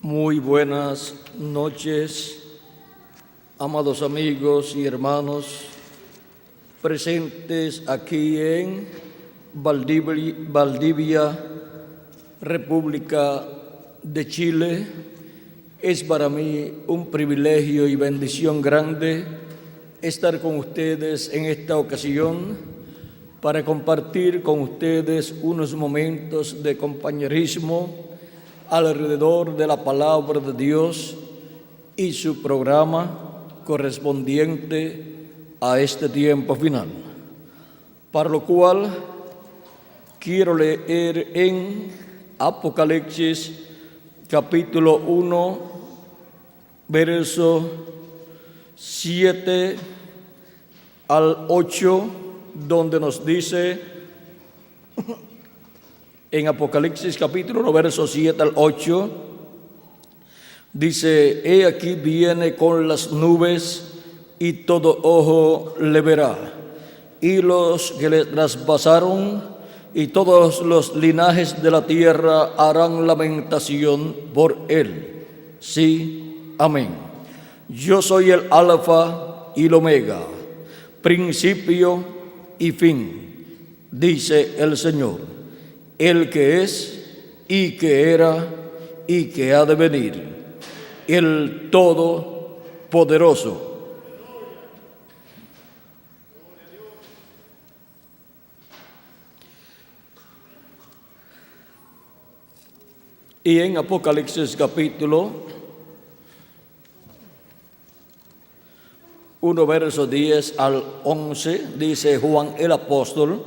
Muy buenas noches, amados amigos y hermanos presentes aquí en Valdivia, República de Chile. Es para mí un privilegio y bendición grande estar con ustedes en esta ocasión para compartir con ustedes unos momentos de compañerismo alrededor de la palabra de Dios y su programa correspondiente a este tiempo final. Para lo cual quiero leer en Apocalipsis capítulo 1, verso 7 al 8, donde nos dice, en Apocalipsis capítulo 1, versos 7 al 8, dice: He aquí viene con las nubes, y todo ojo le verá, y los que le traspasaron, y todos los linajes de la tierra harán lamentación por él. Sí, amén. Yo soy el Alfa y el Omega, principio y fin, dice el Señor, el que es, y que era, y que ha de venir, el Todopoderoso. Y en Apocalipsis capítulo 1, verso 10 al 11, dice Juan el apóstol: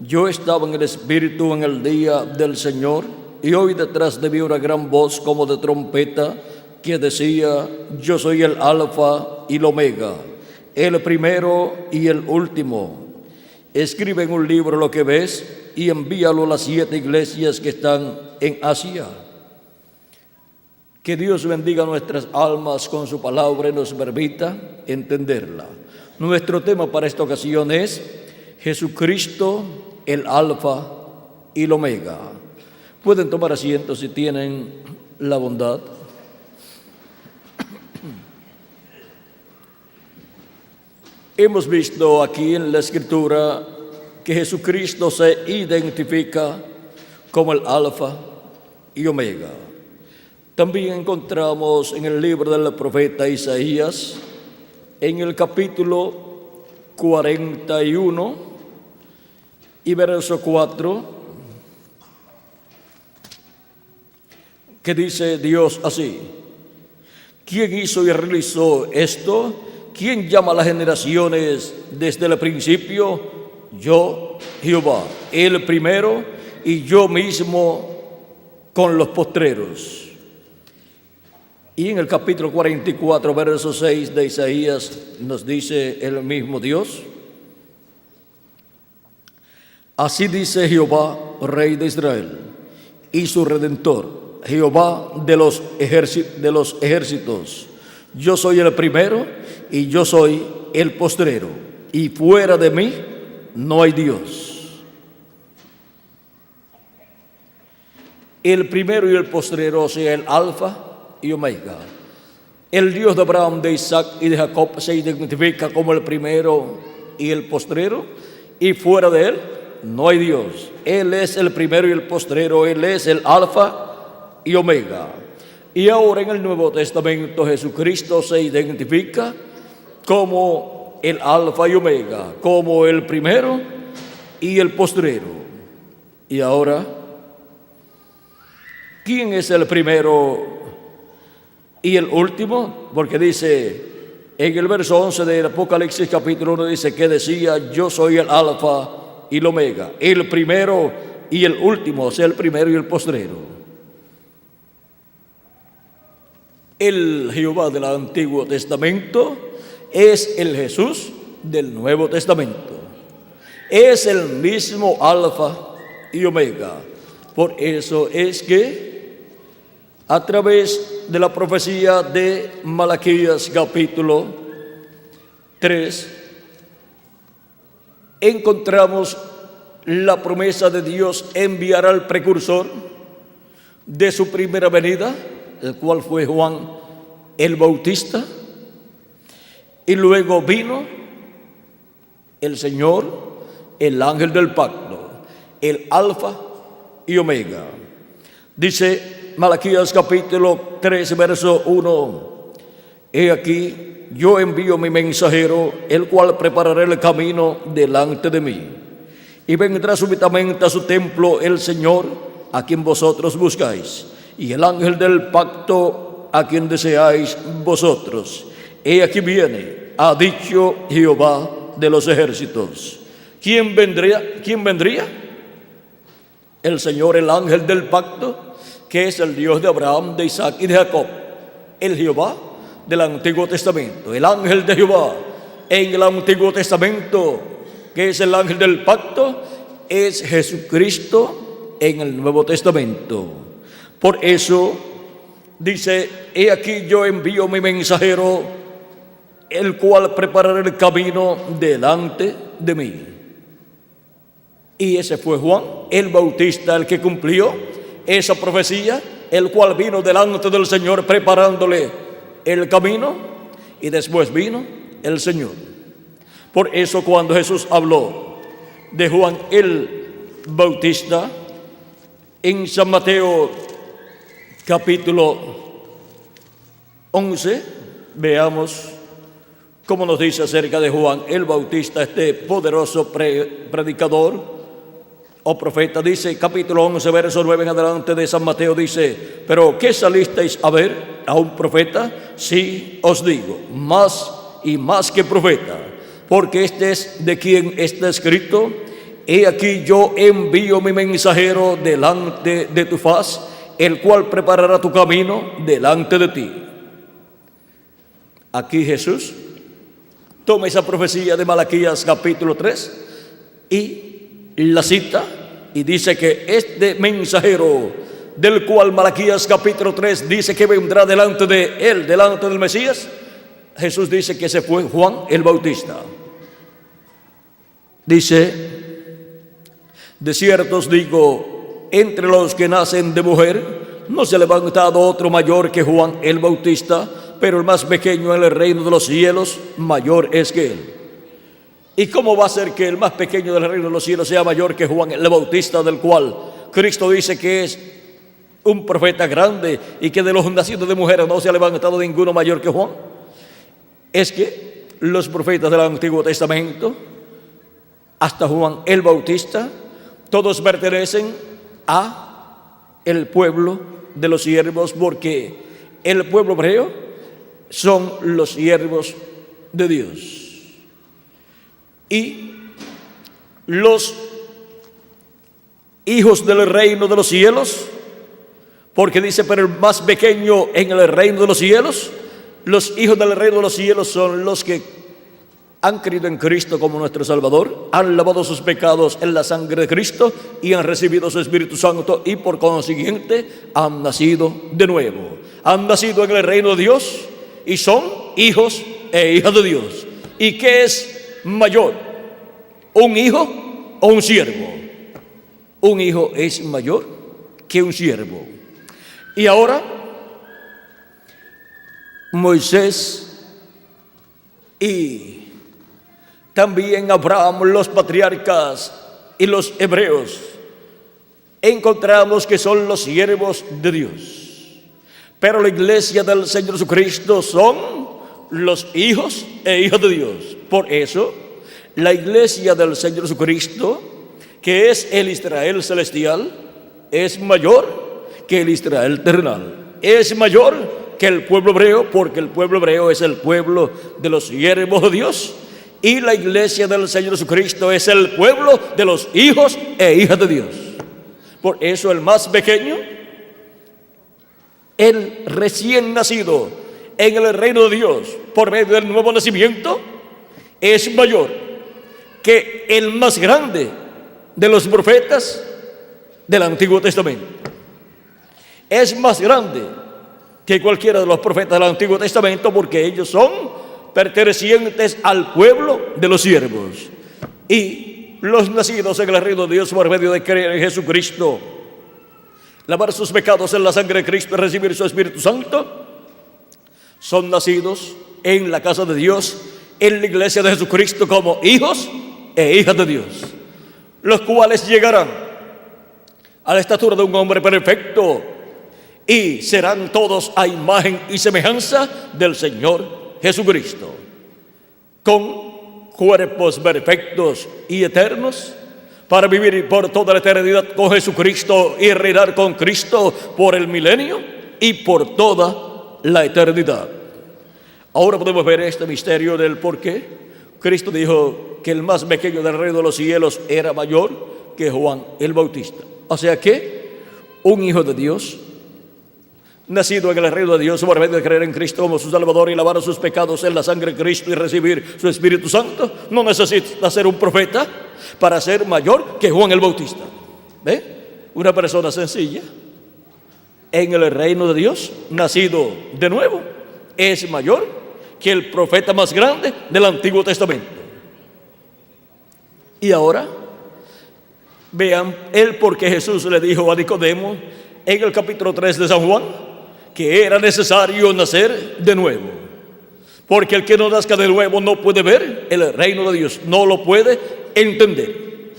Yo estaba en el Espíritu en el día del Señor, y oí detrás de mí una gran voz como de trompeta que decía: Yo soy el Alfa y el Omega, el primero y el último. Escribe en un libro lo que ves y envíalo a las 7 iglesias que están en Asia. Que Dios bendiga nuestras almas con su palabra y nos permita entenderla. Nuestro tema para esta ocasión es Jesucristo, el Alfa y el Omega. Pueden tomar asiento si tienen la bondad. Hemos visto aquí en la Escritura que Jesucristo se identifica como el Alfa y Omega. También encontramos en el libro del profeta Isaías, en el capítulo 41 y verso 4, que dice Dios así: ¿Quién hizo y realizó esto? ¿Quién llama a las generaciones desde el principio? Yo, Jehová, el primero, y yo mismo con los postreros. Y en el capítulo 44, verso 6 de Isaías, nos dice el mismo Dios: Así dice Jehová, Rey de Israel, y su Redentor, Jehová de los ejércitos: Yo soy el primero y yo soy el postrero, y fuera de mí no hay Dios. El primero y el postrero, o sea, el Alfa y Omega. El Dios de Abraham, de Isaac y de Jacob se identifica como el primero y el postrero, y fuera de él no hay Dios. Él es el primero y el postrero, él es el Alfa y Omega. Y ahora en el Nuevo Testamento Jesucristo se identifica como el Alfa y Omega, como el primero y el postrero. Y ahora, ¿quién es el primero y el último? Porque dice en el verso 11 del Apocalipsis capítulo 1, dice que decía: Yo soy el Alfa y el Omega, el primero y el último, o sea, el primero y el postrero. El Jehová del Antiguo Testamento es el Jesús del Nuevo Testamento. Es el mismo Alfa y Omega. Por eso es que a través de la profecía de Malaquías capítulo 3 encontramos la promesa de Dios enviar al precursor de su primera venida, el cual fue Juan el Bautista, y luego vino el Señor, el ángel del pacto, el Alfa y Omega. Dice Malaquías capítulo 3, verso 1: He aquí, yo envío mi mensajero, el cual preparará el camino delante de mí. Y vendrá súbitamente a su templo el Señor, a quien vosotros buscáis, y el ángel del pacto, a quien deseáis vosotros. He aquí viene, ha dicho Jehová de los ejércitos. ¿Quién vendría? ¿Quién vendría? El Señor, el ángel del pacto, que es el Dios de Abraham, de Isaac y de Jacob. El Jehová del Antiguo Testamento, el ángel de Jehová en el Antiguo Testamento, que es el ángel del pacto, es Jesucristo en el Nuevo Testamento. Por eso dice: he aquí yo envío mi mensajero, el cual preparará el camino delante de mí. Y ese fue Juan el Bautista, el que cumplió esa profecía, el cual vino delante del Señor preparándole el camino, y después vino el Señor. Por eso cuando Jesús habló de Juan el Bautista en San Mateo capítulo 11, veamos cómo nos dice acerca de Juan el Bautista, este poderoso predicador o profeta. Dice capítulo 11, verso 9 en adelante de San Mateo, dice: pero ¿qué salisteis a ver? ¿A un profeta? Sí, os digo, más y más que profeta, porque este es de quien está escrito: he aquí yo envío mi mensajero delante de tu faz, el cual preparará tu camino delante de ti. Aquí Jesús toma esa profecía de Malaquías capítulo 3 y la cita, y dice que este mensajero, del cual Malaquías capítulo 3 dice que vendrá delante de él, delante del Mesías, Jesús dice que ese fue Juan el Bautista. Dice: de cierto os digo, entre los que nacen de mujer no se ha levantado otro mayor que Juan el Bautista, pero el más pequeño en el reino de los cielos mayor es que él. ¿Y cómo va a ser que el más pequeño del reino de los cielos sea mayor que Juan el Bautista, del cual Cristo dice que es un profeta grande y que de los nacidos de mujeres no se ha levantado ninguno mayor que Juan? Es que los profetas del Antiguo Testamento, hasta Juan el Bautista, todos pertenecen a el pueblo de los siervos, porque el pueblo hebreo son los siervos de Dios. Y los hijos del reino de los cielos, porque dice: pero el más pequeño en el reino de los cielos, los hijos del reino de los cielos son los que han creído en Cristo como nuestro Salvador, han lavado sus pecados en la sangre de Cristo y han recibido su Espíritu Santo, y por consiguiente han nacido de nuevo, han nacido en el reino de Dios y son hijos e hijas de Dios. ¿Y qué es mayor, un hijo o un siervo? Un hijo es mayor que un siervo. Y ahora Moisés y también Abraham, los patriarcas y los hebreos, encontramos que son los siervos de Dios. Pero la iglesia del Señor Jesucristo son los hijos e hijas de Dios. Por eso, la iglesia del Señor Jesucristo, que es el Israel celestial, es mayor que el Israel terrenal. Es mayor que el pueblo hebreo, porque el pueblo hebreo es el pueblo de los siervos de Dios, y la iglesia del Señor Jesucristo es el pueblo de los hijos e hijas de Dios. Por eso el más pequeño, el recién nacido en el reino de Dios por medio del nuevo nacimiento, es mayor que el más grande de los profetas del Antiguo Testamento. Es más grande que cualquiera de los profetas del Antiguo Testamento, porque ellos son pertenecientes al pueblo de los siervos. Y los nacidos en el reino de Dios por medio de creer en Jesucristo lavar sus pecados en la sangre de Cristo y recibir su Espíritu Santo, son nacidos en la casa de Dios, en la iglesia de Jesucristo, como hijos e hijas de Dios, los cuales llegarán a la estatura de un hombre perfecto y serán todos a imagen y semejanza del Señor Jesucristo, con cuerpos perfectos y eternos, para vivir por toda la eternidad con Jesucristo y reinar con Cristo por el milenio y por toda la eternidad. Ahora podemos ver este misterio del por qué Cristo dijo que el más pequeño del reino de los cielos era mayor que Juan el Bautista. O sea que un hijo de Dios, nacido en el reino de Dios por medio de creer en Cristo como su Salvador y lavar sus pecados en la sangre de Cristo y recibir su Espíritu Santo, no necesita ser un profeta para ser mayor que Juan el Bautista. ¿Ve? Una persona sencilla en el reino de Dios, nacido de nuevo, es mayor que el profeta más grande del Antiguo Testamento. Y ahora vean el por qué Jesús le dijo a Nicodemo en el capítulo 3 de San Juan que era necesario nacer de nuevo, porque el que no nazca de nuevo no puede ver el reino de Dios, no lo puede entender.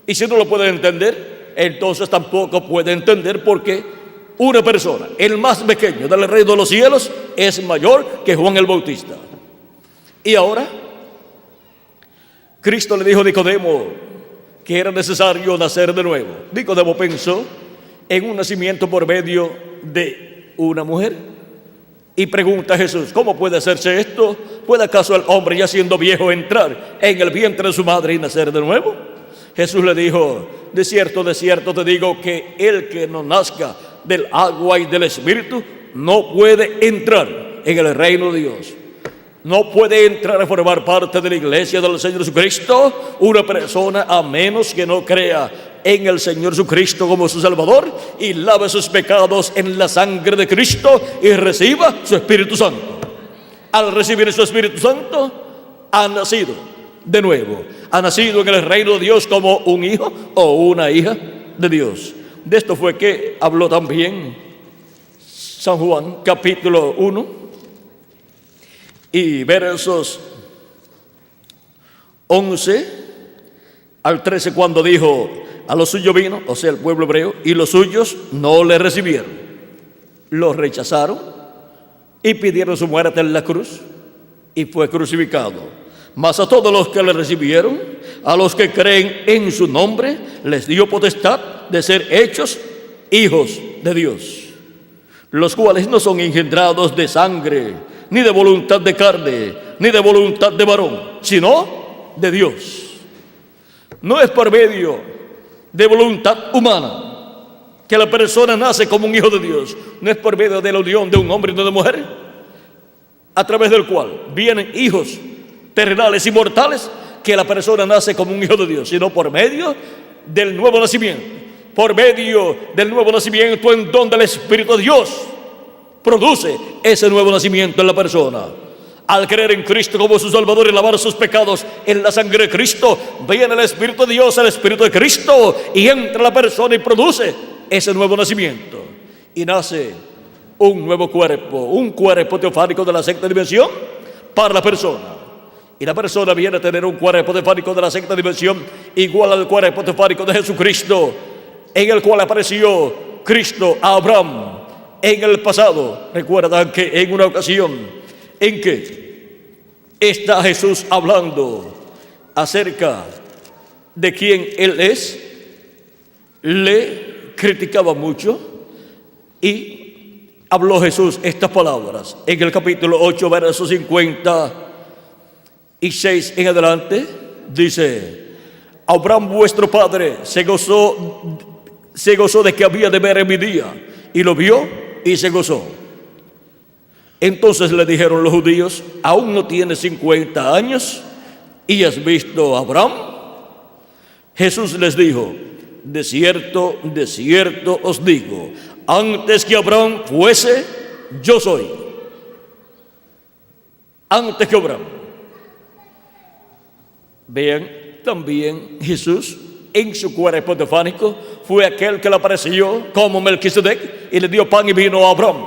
Y si no lo puede entender, entonces tampoco puede entender por qué una persona, el más pequeño del reino de los cielos, es mayor que Juan el Bautista. Y ahora Cristo le dijo a Nicodemo que era necesario nacer de nuevo. Nicodemo pensó en un nacimiento por medio de una mujer y pregunta a Jesús: ¿cómo puede hacerse esto? ¿Puede acaso el hombre, ya siendo viejo, entrar en el vientre de su madre y nacer de nuevo? Jesús le dijo: de cierto te digo que el que no nazca del agua y del Espíritu no puede entrar en el reino de Dios. No puede entrar a formar parte de la iglesia del Señor Jesucristo una persona a menos que no crea en el Señor Jesucristo como su Salvador y lave sus pecados en la sangre de Cristo y reciba su Espíritu Santo. Al recibir su Espíritu Santo, ha nacido de nuevo, ha nacido en el reino de Dios como un hijo o una hija de Dios. De esto fue que habló también San Juan, capítulo 1 y versos 11 al 13, cuando dijo: a los suyos vino, o sea, el pueblo hebreo, y los suyos no le recibieron. Los rechazaron y pidieron su muerte en la cruz, y fue crucificado. Mas a todos los que le recibieron, a los que creen en su nombre, les dio potestad de ser hechos hijos de Dios, los cuales no son engendrados de sangre, ni de voluntad de carne, ni de voluntad de varón, sino de Dios. No es por medio de voluntad humana que la persona nace como un hijo de Dios. No es por medio de la unión de un hombre y de una mujer, a través del cual vienen hijos terrenales y mortales, que la persona nace como un hijo de Dios, sino por medio del nuevo nacimiento. Por medio del nuevo nacimiento, en donde el Espíritu de Dios produce ese nuevo nacimiento en la persona. Al creer en Cristo como su Salvador y lavar sus pecados en la sangre de Cristo, viene el Espíritu de Dios, el Espíritu de Cristo, y entra la persona y produce ese nuevo nacimiento. Y nace un nuevo cuerpo, un cuerpo teofánico de la sexta dimensión para la persona. Y la persona viene a tener un cuerpo teofánico de la sexta dimensión igual al cuerpo teofánico de Jesucristo, en el cual apareció Cristo a Abraham en el pasado. Recuerdan que en una ocasión en que está Jesús hablando acerca de quién Él es, le criticaba mucho y habló Jesús estas palabras en el capítulo 8, versos 56 en adelante. Dice: Abraham vuestro padre se gozó de que había de ver en mi día, y lo vio y se gozó. Entonces le dijeron los judíos: ¿aún no tienes 50 años y has visto a Abraham? Jesús les dijo: de cierto os digo, antes que Abraham fuese, yo soy. Antes que Abraham. Vean, también Jesús en su cuerpo teofánico fue aquel que le apareció como Melquisedec y le dio pan y vino a Abraham,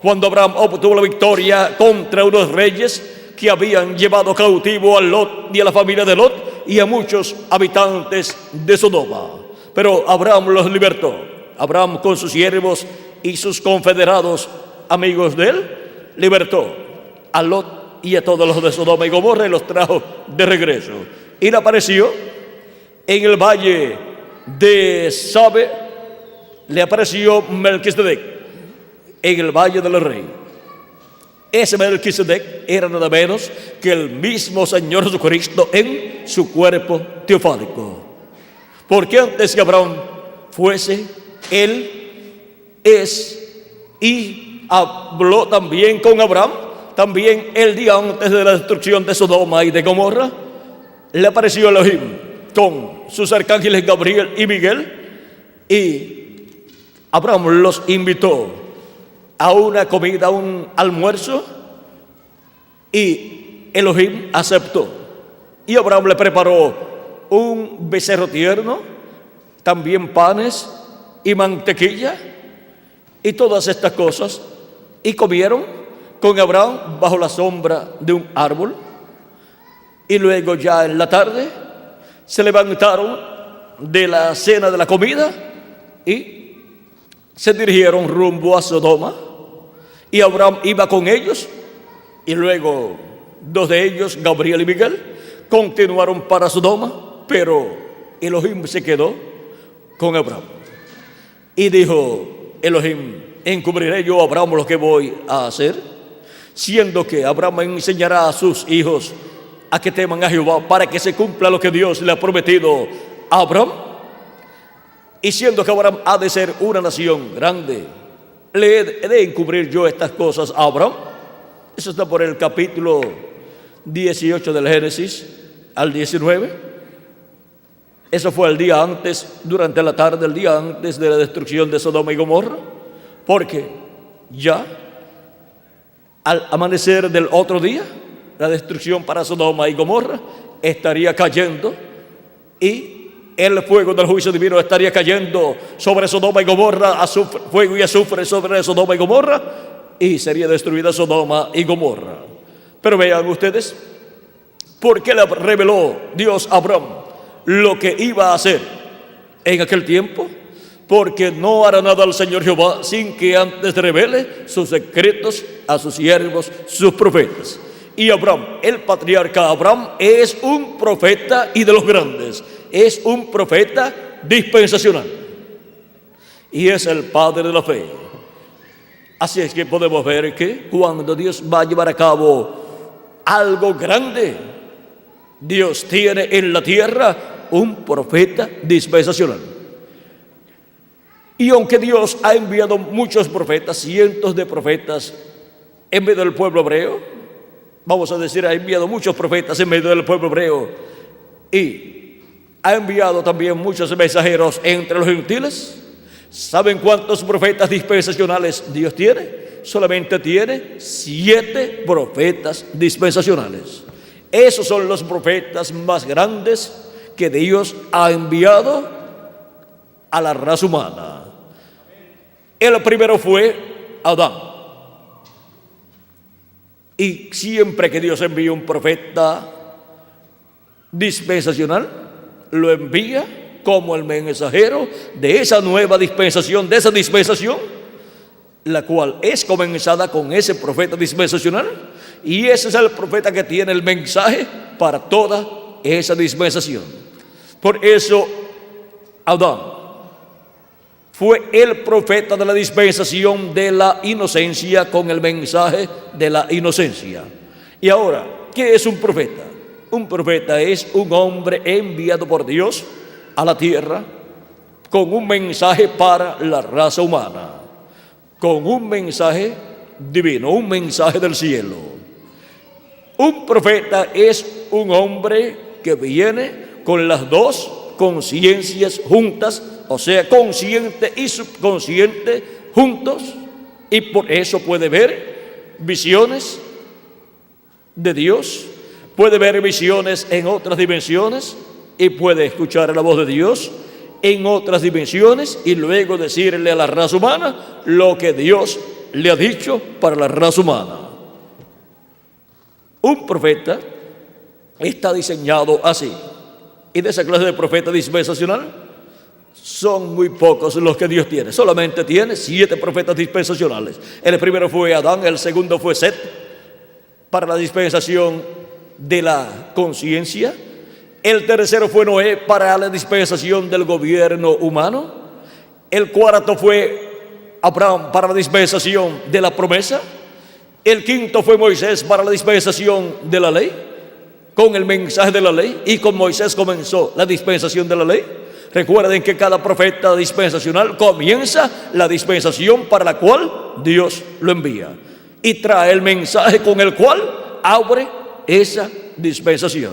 cuando Abraham obtuvo la victoria contra unos reyes que habían llevado cautivo a Lot y a la familia de Lot y a muchos habitantes de Sodoma. Pero Abraham los libertó. Abraham, con sus siervos y sus confederados amigos de él, libertó a Lot y a todos los de Sodoma y Gomorra y los trajo de regreso. Y le apareció en el valle de Sabe, le apareció Melquisedec en el valle del rey. Ese Melquisedec era nada menos que el mismo Señor Jesucristo en su cuerpo teofánico. Porque antes que Abraham fuese, Él es, y habló también con Abraham, también el día antes de la destrucción de Sodoma y de Gomorra, le apareció Elohim con sus arcángeles Gabriel y Miguel, y Abraham los invitó a una comida, a un almuerzo, y Elohim aceptó. Y Abraham le preparó un becerro tierno, también panes y mantequilla, y todas estas cosas, y comieron con Abraham bajo la sombra de un árbol. Y luego, ya en la tarde, se levantaron de la cena, de la comida, y se dirigieron rumbo a Sodoma. Y Abraham iba con ellos, y luego dos de ellos, Gabriel y Miguel, continuaron para Sodoma, pero Elohim se quedó con Abraham. Y dijo Elohim: ¿encubriré yo a Abraham lo que voy a hacer? Siendo que Abraham enseñará a sus hijos a que teman a Jehová, para que se cumpla lo que Dios le ha prometido a Abraham. Y siendo que Abraham ha de ser una nación grande, ¿le he de encubrir yo estas cosas a Abraham? Eso está por el capítulo 18 del Génesis al 19. Eso fue el día antes, durante la tarde, el día antes de la destrucción de Sodoma y Gomorra, porque ya al amanecer del otro día, la destrucción para Sodoma y Gomorra estaría cayendo, y el fuego del juicio divino estaría cayendo sobre Sodoma y Gomorra, azufre, fuego y azufre sobre Sodoma y Gomorra, y sería destruida Sodoma y Gomorra. Pero vean ustedes, ¿por qué le reveló Dios a Abraham lo que iba a hacer en aquel tiempo? Porque no hará nada al Señor Jehová sin que antes revele sus secretos a sus siervos, sus profetas. Y Abraham, el patriarca Abraham, es un profeta y de los grandes. Es un profeta dispensacional. Y es el padre de la fe. Así es que podemos ver que cuando Dios va a llevar a cabo algo grande, Dios tiene en la tierra un profeta dispensacional. Y aunque Dios ha enviado muchos profetas, cientos de profetas en medio del pueblo hebreo, vamos a decir, ha enviado muchos profetas en medio del pueblo hebreo, y ha enviado también muchos mensajeros entre los gentiles. ¿Saben cuántos profetas dispensacionales Dios tiene? Solamente tiene 7 profetas dispensacionales. Esos son los profetas más grandes que Dios ha enviado a la raza humana. El primero fue Adán. Y siempre que Dios envía un profeta dispensacional, lo envía como el mensajero de esa nueva dispensación, de esa dispensación, la cual es comenzada con ese profeta dispensacional, y ese es el profeta que tiene el mensaje para toda esa dispensación. Por eso Adán fue el profeta de la dispensación de la inocencia, con el mensaje de la inocencia. Y ahora, ¿qué es un profeta? Un profeta es un hombre enviado por Dios a la tierra con un mensaje para la raza humana, con un mensaje divino, un mensaje del cielo. Un profeta es un hombre que viene con las dos conciencias juntas, o sea, consciente y subconsciente juntos, y por eso puede ver visiones de Dios, puede ver visiones en otras dimensiones, y puede escuchar la voz de Dios en otras dimensiones y luego decirle a la raza humana lo que Dios le ha dicho para la raza humana. Un profeta está diseñado así. Y de esa clase de profeta dispensacional son muy pocos los que Dios tiene. Solamente tiene 7 profetas dispensacionales. El primero fue Adán, el segundo fue Set, para la dispensación de la conciencia. El tercero fue Noé, para la dispensación del gobierno humano. El cuarto fue Abraham, para la dispensación de la promesa. El quinto fue Moisés, para la dispensación de la ley, con el mensaje de la ley, y con Moisés comenzó la dispensación de la ley. Recuerden que cada profeta dispensacional comienza la dispensación para la cual Dios lo envía y trae el mensaje con el cual abre esa dispensación.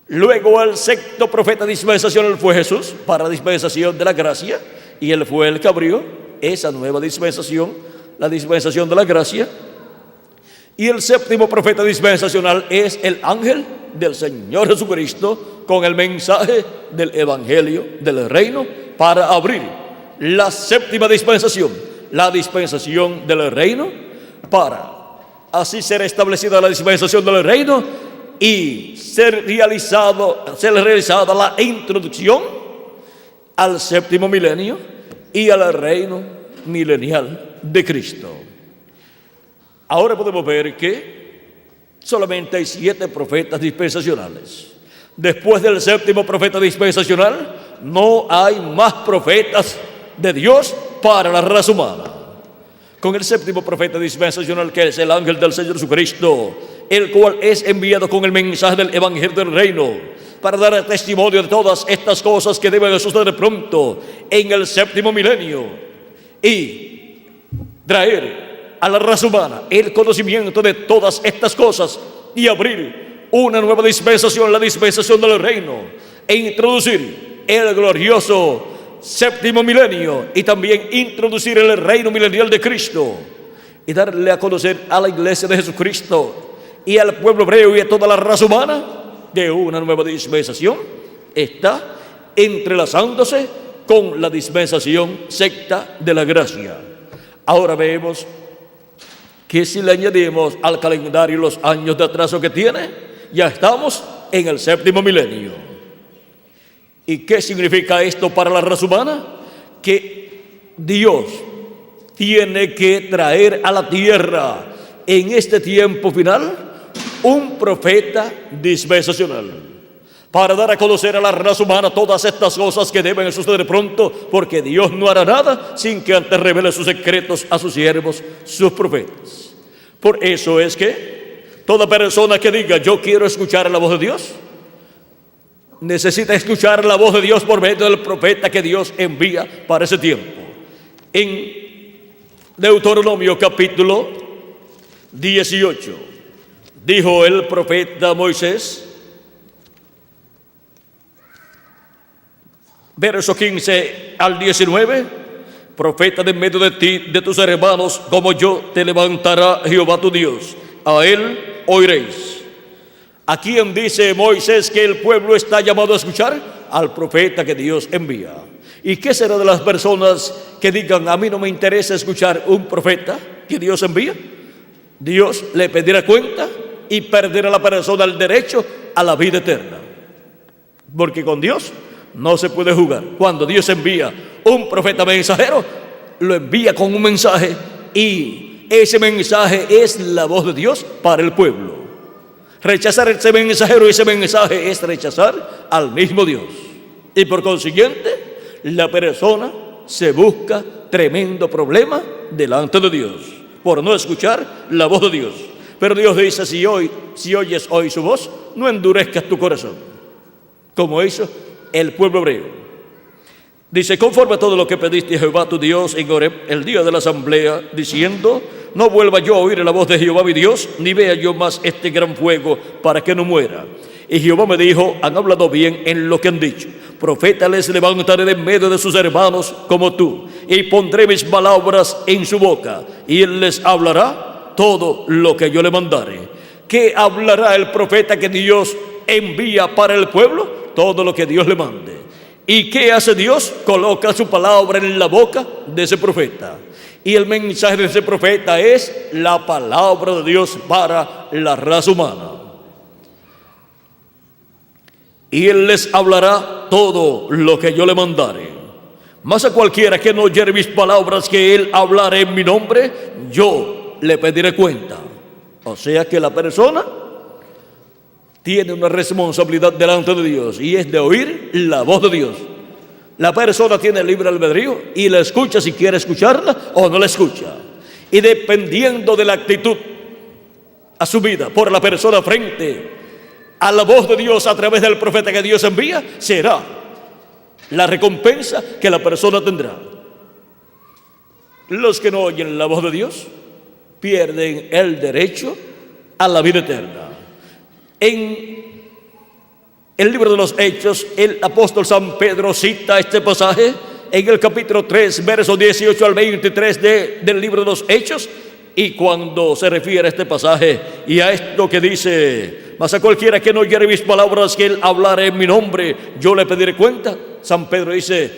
Luego el sexto profeta dispensacional fue Jesús, para la dispensación de la gracia, y él fue el que abrió esa nueva dispensación, la dispensación de la gracia. Y el séptimo profeta dispensacional es el ángel del Señor Jesucristo, con el mensaje del evangelio del reino, para abrir la séptima dispensación, la dispensación del reino, para así ser establecida la dispensación del reino y ser realizada la introducción al séptimo milenio y al reino milenial de Cristo. Ahora podemos ver que solamente hay 7 profetas dispensacionales. Después del séptimo profeta dispensacional, no hay más profetas de Dios para la raza humana. Con el séptimo profeta dispensacional, que es el ángel del Señor Jesucristo, el cual es enviado con el mensaje del evangelio del reino, para dar testimonio de todas estas cosas que deben suceder pronto en el séptimo milenio, y traer a la raza humana el conocimiento de todas estas cosas y abrir una nueva dispensación, la dispensación del reino, e introducir el glorioso séptimo milenio y también introducir el reino milenial de Cristo y darle a conocer a la iglesia de Jesucristo y al pueblo hebreo y a toda la raza humana de una nueva dispensación. Está entrelazándose con la dispensación sexta de la gracia. Ahora vemos que si le añadimos al calendario los años de atraso que tiene, ya estamos en el séptimo milenio. ¿Y qué significa esto para la raza humana? Que Dios tiene que traer a la tierra en este tiempo final un profeta dispensacional para dar a conocer a la raza humana todas estas cosas que deben suceder pronto, porque Dios no hará nada sin que antes revele sus secretos a sus siervos, sus profetas. Por eso es que toda persona que diga yo quiero escuchar la voz de Dios, necesita escuchar la voz de Dios por medio del profeta que Dios envía para ese tiempo. En Deuteronomio capítulo 18 dijo el profeta Moisés, verso 15 al 19, profeta de en medio de ti, de tus hermanos, como yo, te levantará Jehová tu Dios, a él oiréis. ¿A quién dice Moisés que el pueblo está llamado a escuchar? Al profeta que Dios envía. ¿Y qué será de las personas que digan a mí no me interesa escuchar un profeta que Dios envía? Dios le pedirá cuenta y perderá a la persona el derecho a la vida eterna, porque con Dios no se puede jugar. Cuando Dios envía un profeta mensajero, lo envía con un mensaje y ese mensaje es la voz de Dios para el pueblo. Rechazar ese mensajero, ese mensaje es rechazar al mismo Dios, y por consiguiente la persona se busca tremendo problema delante de Dios por no escuchar la voz de Dios. Pero Dios dice, si oyes hoy su voz, no endurezcas tu corazón, como hizo el pueblo hebreo. Dice, conforme a todo lo que pediste a Jehová tu Dios en Horeb, el día de la asamblea, diciendo, no vuelva yo a oír la voz de Jehová mi Dios, ni vea yo más este gran fuego, para que no muera. Y Jehová me dijo, han hablado bien en lo que han dicho. Profeta les levantaré de en medio de sus hermanos como tú, y pondré mis palabras en su boca, y él les hablará todo lo que yo le mandare. ¿Qué hablará el profeta que Dios envía para el pueblo? todo lo que Dios le mande. ¿Y qué hace Dios? Coloca su palabra en la boca de ese profeta. Y el mensaje de ese profeta es la palabra de Dios para la raza humana. Y Él les hablará todo lo que yo le mandare. Mas a cualquiera que no oyere mis palabras que Él hablará en mi nombre, yo le pediré cuenta. O sea que la persona tiene una responsabilidad delante de Dios, y es de oír la voz de Dios. La persona tiene libre albedrío y la escucha si quiere escucharla o no la escucha. Y dependiendo de la actitud asumida por la persona frente a la voz de Dios a través del profeta que Dios envía, será la recompensa que la persona tendrá. Los que no oyen la voz de Dios pierden el derecho a la vida eterna. En el libro de los Hechos, el apóstol San Pedro cita este pasaje en el capítulo 3, versos 18 al 23 del libro de los Hechos. Y cuando se refiere a este pasaje y a esto que dice: mas a cualquiera que no oyere mis palabras que Él hablará en mi nombre, yo le pediré cuenta, San Pedro dice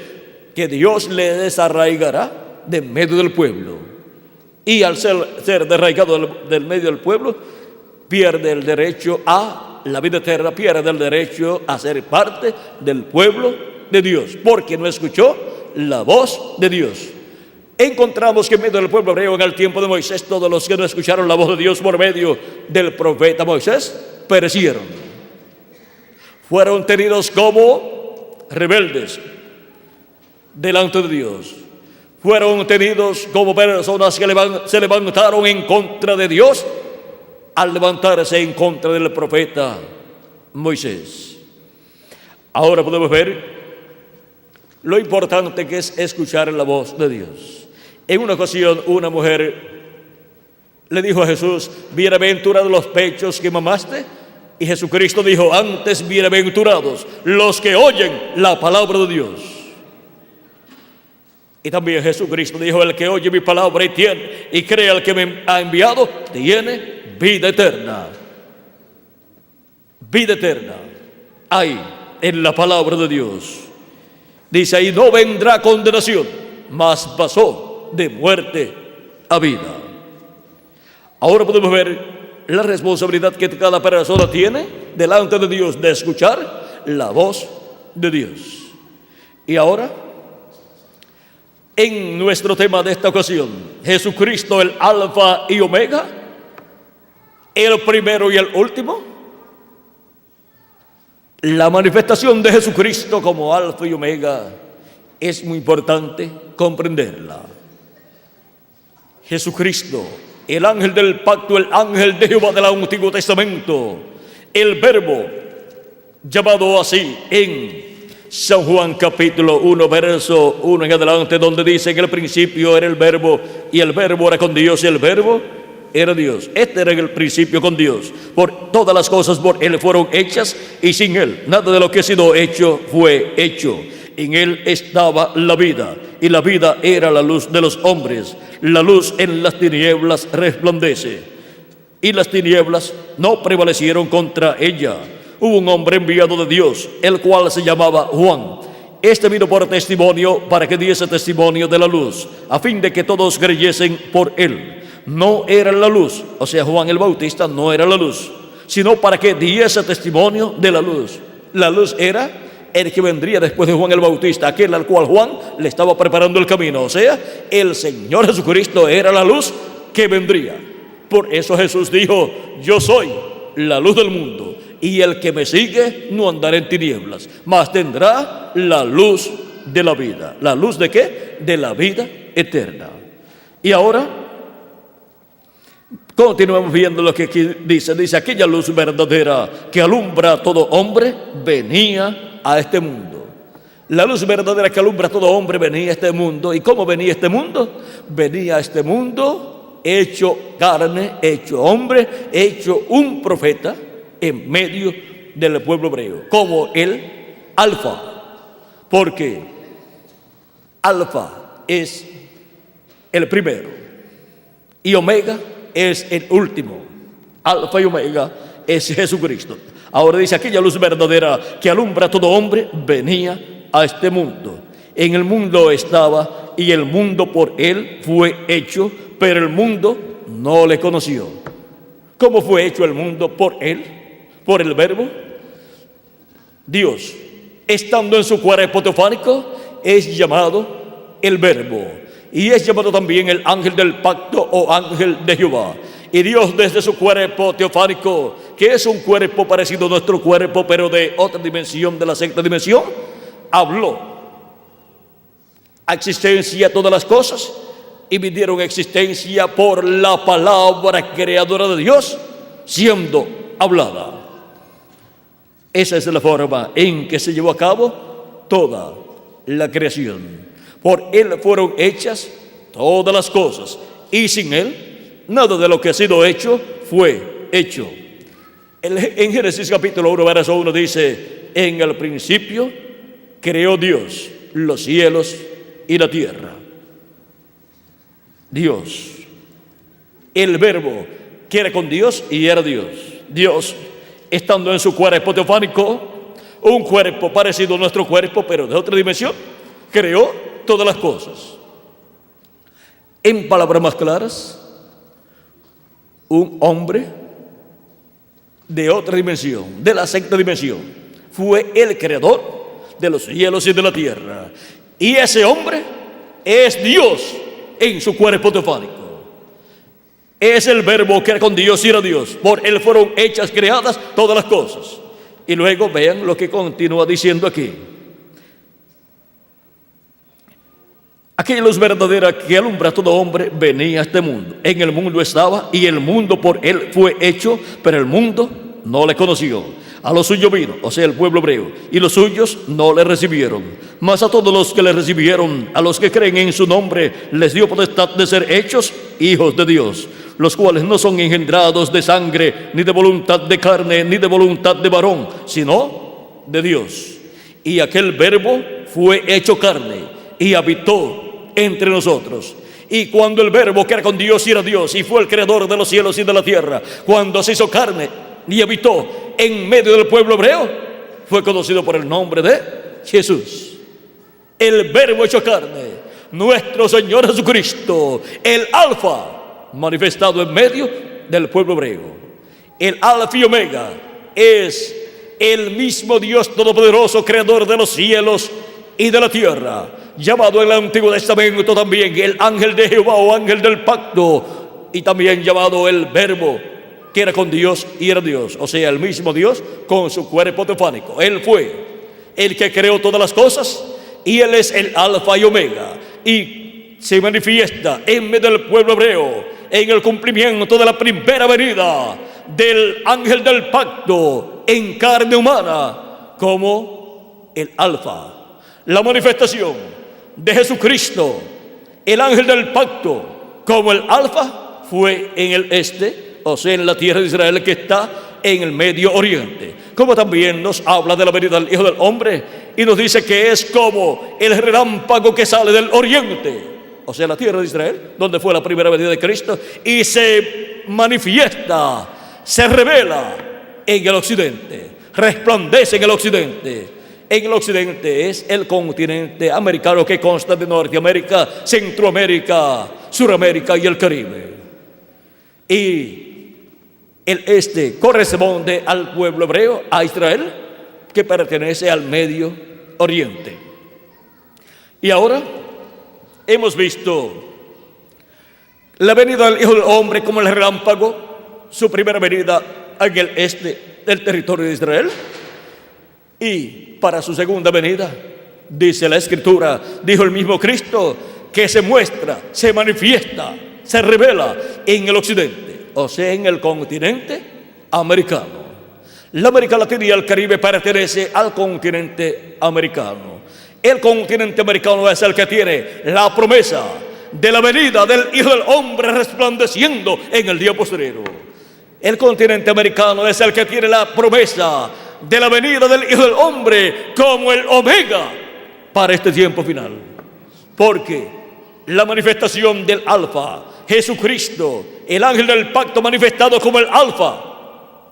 que Dios le desarraigará de medio del pueblo. Y al ser desarraigado del medio del pueblo, pierde el derecho a la vida eterna, pierde el derecho a ser parte del pueblo de Dios, porque no escuchó la voz de Dios. Encontramos que en medio del pueblo hebreo en el tiempo de Moisés, todos los que no escucharon la voz de Dios por medio del profeta Moisés perecieron. Fueron tenidos como rebeldes delante de Dios. Fueron tenidos como personas que se levantaron en contra de Dios al levantarse en contra del profeta Moisés. Ahora podemos ver lo importante que es escuchar la voz de Dios. En una ocasión, una mujer le dijo a Jesús: bienaventurados los pechos que mamaste. Y Jesucristo dijo: antes bienaventurados los que oyen la palabra de Dios. Y también Jesucristo dijo: el que oye mi palabra y cree al que me ha enviado, tiene vida eterna. Vida eterna hay en la palabra de Dios. Dice ahí: no vendrá condenación, mas pasó de muerte a vida. Ahora podemos ver la responsabilidad que cada persona tiene delante de Dios de escuchar la voz de Dios. Y ahora, en nuestro tema de esta ocasión, Jesucristo, el Alfa y Omega, el primero y el último. La manifestación de Jesucristo como Alfa y Omega es muy importante comprenderla. Jesucristo, el ángel del pacto, el ángel de Jehová del Antiguo Testamento, el Verbo, llamado así en San Juan capítulo 1, verso 1 en adelante, donde dice: en el principio era el Verbo, y el Verbo era con Dios, y el Verbo era Dios. Este era el principio con Dios. Por todas las cosas por Él fueron hechas, y sin Él nada de lo que ha sido hecho fue hecho. En Él estaba la vida, y la vida era la luz de los hombres. La luz en las tinieblas resplandece, y las tinieblas no prevalecieron contra ella. Hubo un hombre enviado de Dios, el cual se llamaba Juan. Este vino por testimonio, para que diese testimonio de la luz, a fin de que todos creyesen por Él. No era la luz, o sea, Juan el Bautista no era la luz, sino para que diese testimonio de la luz. La luz era el que vendría después de Juan el Bautista, aquel al cual Juan le estaba preparando el camino. O sea, el Señor Jesucristo era la luz que vendría. Por eso Jesús dijo: yo soy la luz del mundo, y el que me sigue no andará en tinieblas, mas tendrá la luz de la vida. ¿La luz de qué? De la vida eterna. Y ahora continuamos viendo lo que aquí dice. Dice: aquella luz verdadera que alumbra a todo hombre venía a este mundo. La luz verdadera que alumbra a todo hombre venía a este mundo. ¿Y cómo venía a este mundo? Venía a este mundo hecho carne, hecho hombre, hecho un profeta en medio del pueblo hebreo, como el Alfa, porque Alfa es el primero y Omega es el último. Alfa y Omega es Jesucristo. Ahora dice, aquella luz verdadera que alumbra a todo hombre venía a este mundo. En el mundo estaba y el mundo por él fue hecho, pero el mundo no le conoció. ¿Cómo fue hecho el mundo? Por él, por el Verbo. Dios, estando en su cuerpo teofánico, es llamado el Verbo. Y es llamado también el ángel del pacto o ángel de Jehová. Y Dios desde su cuerpo teofánico, que es un cuerpo parecido a nuestro cuerpo, pero de otra dimensión, de la sexta dimensión, habló a existencia todas las cosas y vinieron a existencia por la palabra creadora de Dios siendo hablada. Esa es la forma en que se llevó a cabo toda la creación. Por él fueron hechas todas las cosas y sin él nada de lo que ha sido hecho fue hecho. En Génesis capítulo 1 verso 1 dice, en el principio creó Dios los cielos y la tierra. Dios, el Verbo, que era con Dios y era Dios. Dios, estando en su cuerpo teofánico, un cuerpo parecido a nuestro cuerpo, pero de otra dimensión, creó todas las cosas. En palabras más claras, un hombre de otra dimensión, de la sexta dimensión, fue el creador de los cielos y de la tierra. Y ese hombre es Dios en su cuerpo teofánico. Es el Verbo que era con Dios y era Dios. Por él fueron hechas, creadas todas las cosas. Y luego vean lo que continúa diciendo aquí. Aquella luz verdadera que alumbra a todo hombre venía a este mundo. En el mundo estaba y el mundo por él fue hecho, pero el mundo no le conoció. A los suyos vino, o sea, el pueblo hebreo, y los suyos no le recibieron. Mas a todos los que le recibieron, a los que creen en su nombre, les dio potestad de ser hechos hijos de Dios, los cuales no son engendrados de sangre, ni de voluntad de carne, ni de voluntad de varón, sino de Dios. Y aquel Verbo fue hecho carne y habitó entre nosotros. Y cuando el Verbo que era con Dios y era Dios, y fue el creador de los cielos y de la tierra, cuando se hizo carne y habitó en medio del pueblo hebreo, fue conocido por el nombre de Jesús. El Verbo hecho carne, nuestro Señor Jesucristo, el Alfa, manifestado en medio del pueblo hebreo. El Alfa y Omega es el mismo Dios todopoderoso, creador de los cielos y de la tierra, llamado en el Antiguo Testamento también el ángel de Jehová o ángel del pacto, y también llamado el Verbo, que era con Dios y era Dios, o sea, el mismo Dios con su cuerpo teofánico. Él fue el que creó todas las cosas y él es el Alfa y Omega, y se manifiesta en medio del pueblo hebreo en el cumplimiento de la primera venida del ángel del pacto en carne humana como el Alfa. La manifestación de Jesucristo, el ángel del pacto como el Alfa, fue en el este, o sea, en la tierra de Israel que está en el Medio Oriente. Como también nos habla de la venida del Hijo del Hombre y nos dice que es como el relámpago que sale del Oriente, o sea, la tierra de Israel, donde fue la primera venida de Cristo, y se manifiesta, se revela en el occidente, resplandece en el occidente. En el occidente es el continente americano que consta de Norteamérica, Centroamérica, Suramérica y el Caribe. Y el este corresponde al pueblo hebreo, a Israel, que pertenece al Medio Oriente. Y ahora hemos visto la venida del Hijo del Hombre como el relámpago, su primera venida en el este del territorio de Israel. Y para su segunda venida, dice la Escritura, dijo el mismo Cristo, que se muestra, se manifiesta, se revela en el occidente, o sea, en el continente americano. La América Latina y el Caribe pertenece al continente americano. El continente americano es el que tiene la promesa de la venida del Hijo del Hombre resplandeciendo en el día postrero. El continente americano es el que tiene la promesa de la venida del Hijo del Hombre como el Omega para este tiempo final. Porque la manifestación del Alfa, Jesucristo, el ángel del pacto manifestado como el Alfa,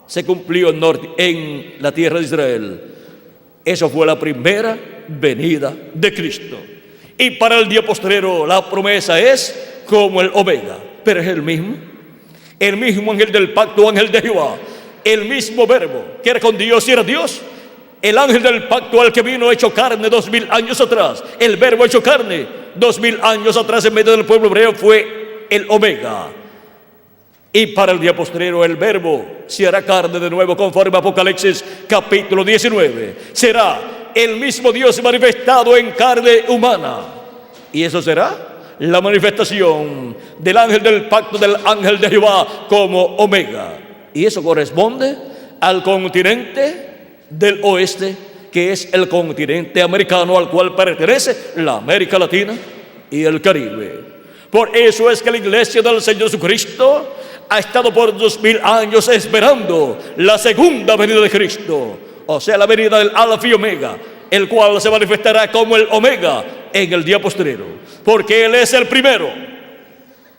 se cumplió en la tierra de Israel. Eso fue la primera venida de Cristo. Y para el día postrero la promesa es como el Omega, pero es el mismo ángel del pacto, ángel de Jehová, el mismo verbo que era con Dios y era Dios, el ángel del pacto al que vino hecho carne 2000 años atrás, el verbo hecho carne 2000 años atrás en medio del pueblo hebreo fue el Omega. Y para el día postrero el verbo se hará carne de nuevo conforme a Apocalipsis capítulo 19. Será el mismo Dios manifestado en carne humana. Y eso será la manifestación del ángel del pacto, del ángel de Jehová como Omega. Y eso corresponde al continente del oeste, que es el continente americano al cual pertenece la América Latina y el Caribe. Por eso es que la iglesia del Señor Jesucristo ha estado por 2000 años esperando la segunda venida de Cristo, o sea, la venida del Alfa y Omega, el cual se manifestará como el Omega en el día postrero, porque Él es el primero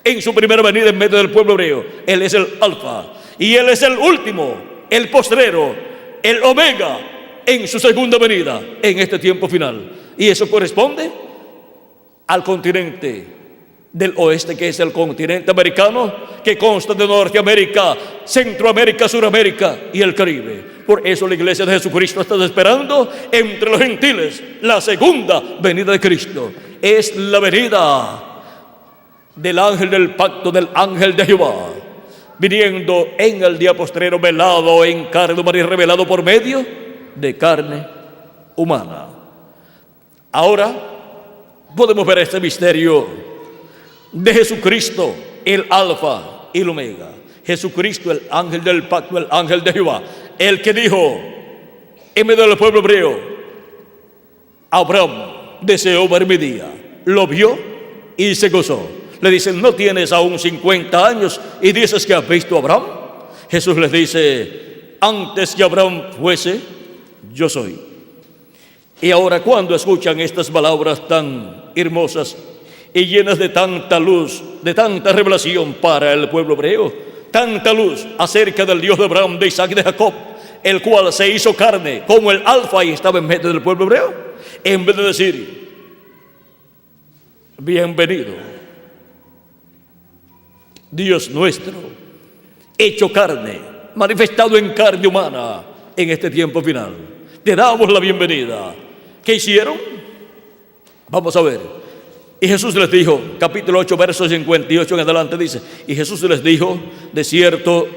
en su primera venida en medio del pueblo hebreo. Él es el Alfa y Él es el último, el postrero, el Omega en su segunda venida en este tiempo final. Y eso corresponde al continente del oeste, que es el continente americano, que consta de Norteamérica, Centroamérica, Suramérica y el Caribe. Por eso la iglesia de Jesucristo está esperando entre los gentiles la segunda venida de Cristo. Es la venida del ángel del pacto, del ángel de Jehová, viniendo en el día postrero, velado en carne humana y revelado por medio de carne humana. Ahora podemos ver este misterio de Jesucristo, el Alfa y el Omega. Jesucristo, el ángel del pacto, el ángel de Jehová, el que dijo en medio del pueblo hebreo: Abraham deseó ver mi día, lo vio y se gozó. Le dicen: no tienes aún 50 años y dices que has visto a Abraham. Jesús les dice: antes que Abraham fuese, yo soy. Y ahora, cuando escuchan estas palabras tan hermosas y llenas de tanta luz, de tanta revelación para el pueblo hebreo, tanta luz acerca del Dios de Abraham, de Isaac y de Jacob, el cual se hizo carne como el Alfa y estaba en medio del pueblo hebreo, en vez de decir: bienvenido, Dios nuestro, hecho carne, manifestado en carne humana en este tiempo final, te damos la bienvenida. ¿Qué hicieron? Vamos a ver. Y Jesús les dijo, capítulo 8, versos 58 en adelante dice: y Jesús les dijo: de cierto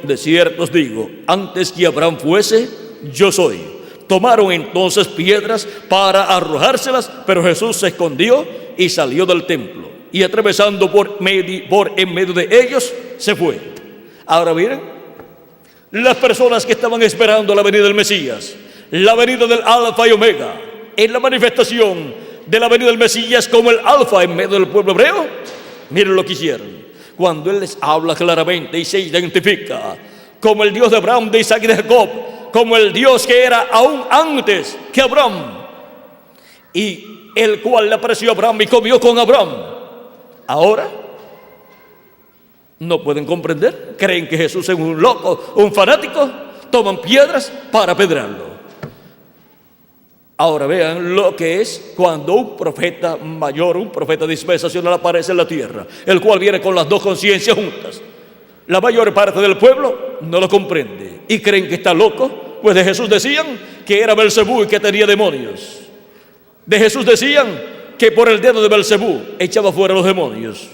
os digo, antes que Abraham fuese, yo soy. Tomaron entonces piedras para arrojárselas, pero Jesús se escondió y salió del templo, y atravesando por en medio de ellos, se fue. Ahora miren, las personas que estaban esperando la venida del Mesías, la venida del Alfa y Omega, en la manifestación de la venida del Mesías como el Alfa en medio del pueblo hebreo, miren lo que hicieron. Cuando Él les habla claramente y se identifica como el Dios de Abraham, de Isaac y de Jacob, como el Dios que era aún antes que Abraham, y el cual le apareció a Abraham y comió con Abraham, ahora no pueden comprender, creen que Jesús es un loco, un fanático, toman piedras para apedrearlo. Ahora vean lo que es cuando un profeta mayor, un profeta dispensacional aparece en la tierra, el cual viene con las dos conciencias juntas. La mayor parte del pueblo no lo comprende y creen que está loco, pues de Jesús decían que era Belcebú y que tenía demonios. De Jesús decían que por el dedo de Belcebú echaba fuera los demonios.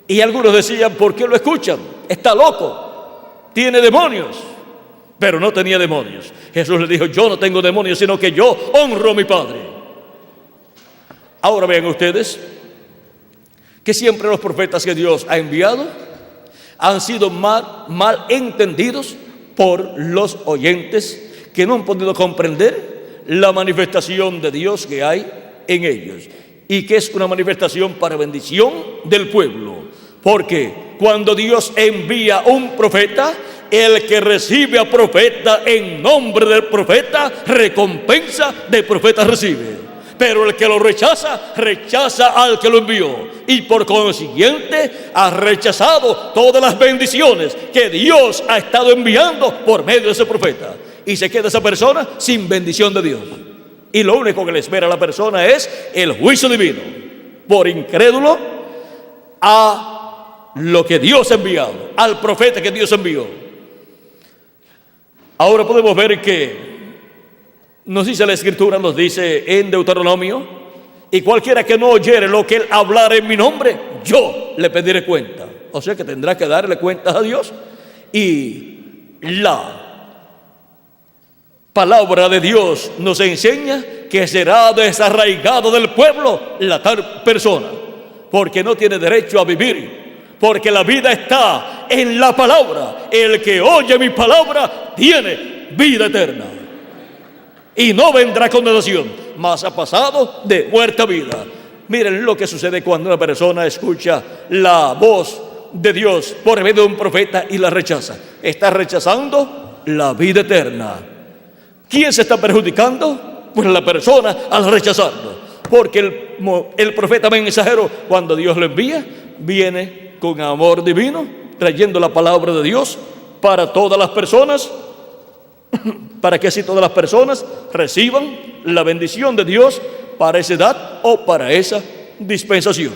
Y algunos decían: ¿por qué lo escuchan? Está loco, tiene demonios. Pero no tenía demonios. Jesús le dijo: yo no tengo demonios, sino que yo honro a mi Padre. Ahora vean ustedes que siempre los profetas que Dios ha enviado han sido mal entendidos por los oyentes, que no han podido comprender la manifestación de Dios que hay en ellos, y que es una manifestación para bendición del pueblo. Porque cuando Dios envía un profeta, el que recibe a profeta en nombre del profeta, recompensa de profeta recibe. Pero el que lo rechaza, rechaza al que lo envió. Y por consiguiente, ha rechazado todas las bendiciones que Dios ha estado enviando por medio de ese profeta. Y se queda esa persona sin bendición de Dios. Y lo único que le espera a la persona es el juicio divino, por incrédulo a lo que Dios ha enviado, al profeta que Dios envió. Ahora podemos ver que nos dice la Escritura, nos dice en Deuteronomio: y cualquiera que no oyere lo que él hablara en mi nombre, yo le pediré cuenta. O sea que tendrá que darle cuentas a Dios. Y la palabra de Dios nos enseña que será desarraigado del pueblo la tal persona, porque no tiene derecho a vivir, porque la vida está en la palabra. El que oye mi palabra tiene vida eterna y no vendrá condenación, mas ha pasado de muerte a vida. Miren lo que sucede cuando una persona escucha la voz de Dios por medio de un profeta y la rechaza. Está rechazando la vida eterna. ¿Quién se está perjudicando? Pues la persona al rechazarlo, porque el profeta mensajero, cuando Dios lo envía, viene con amor divino, trayendo la palabra de Dios para todas las personas, para que así todas las personas reciban la bendición de Dios para esa edad o para esa dispensación.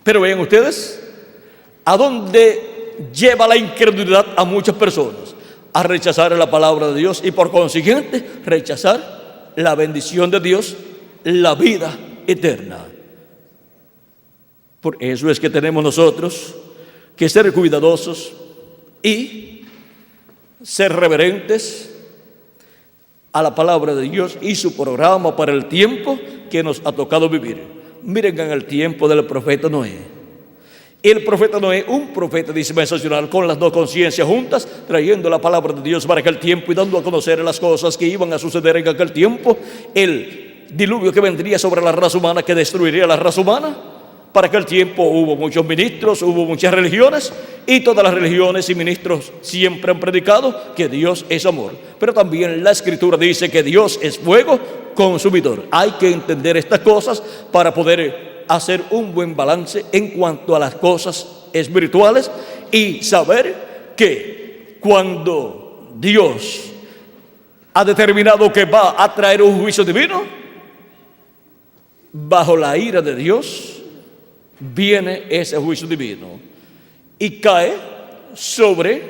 Pero vean ustedes a dónde lleva la incredulidad a muchas personas: a rechazar la palabra de Dios y por consiguiente rechazar la bendición de Dios, la vida eterna. Por eso es que tenemos nosotros que ser cuidadosos y ser reverentes a la palabra de Dios y su programa para el tiempo que nos ha tocado vivir. Miren en el tiempo del profeta Noé. El profeta Noé, un profeta dispensacional con las dos conciencias juntas, trayendo la palabra de Dios para aquel tiempo y dando a conocer las cosas que iban a suceder en aquel tiempo, el diluvio que vendría sobre la raza humana, que destruiría la raza humana. Para aquel tiempo hubo muchos ministros, hubo muchas religiones, y todas las religiones y ministros siempre han predicado que Dios es amor. Pero también la Escritura dice que Dios es fuego consumidor. Hay que entender estas cosas para poder hacer un buen balance en cuanto a las cosas espirituales y saber que cuando Dios ha determinado que va a traer un juicio divino, bajo la ira de Dios viene ese juicio divino y cae sobre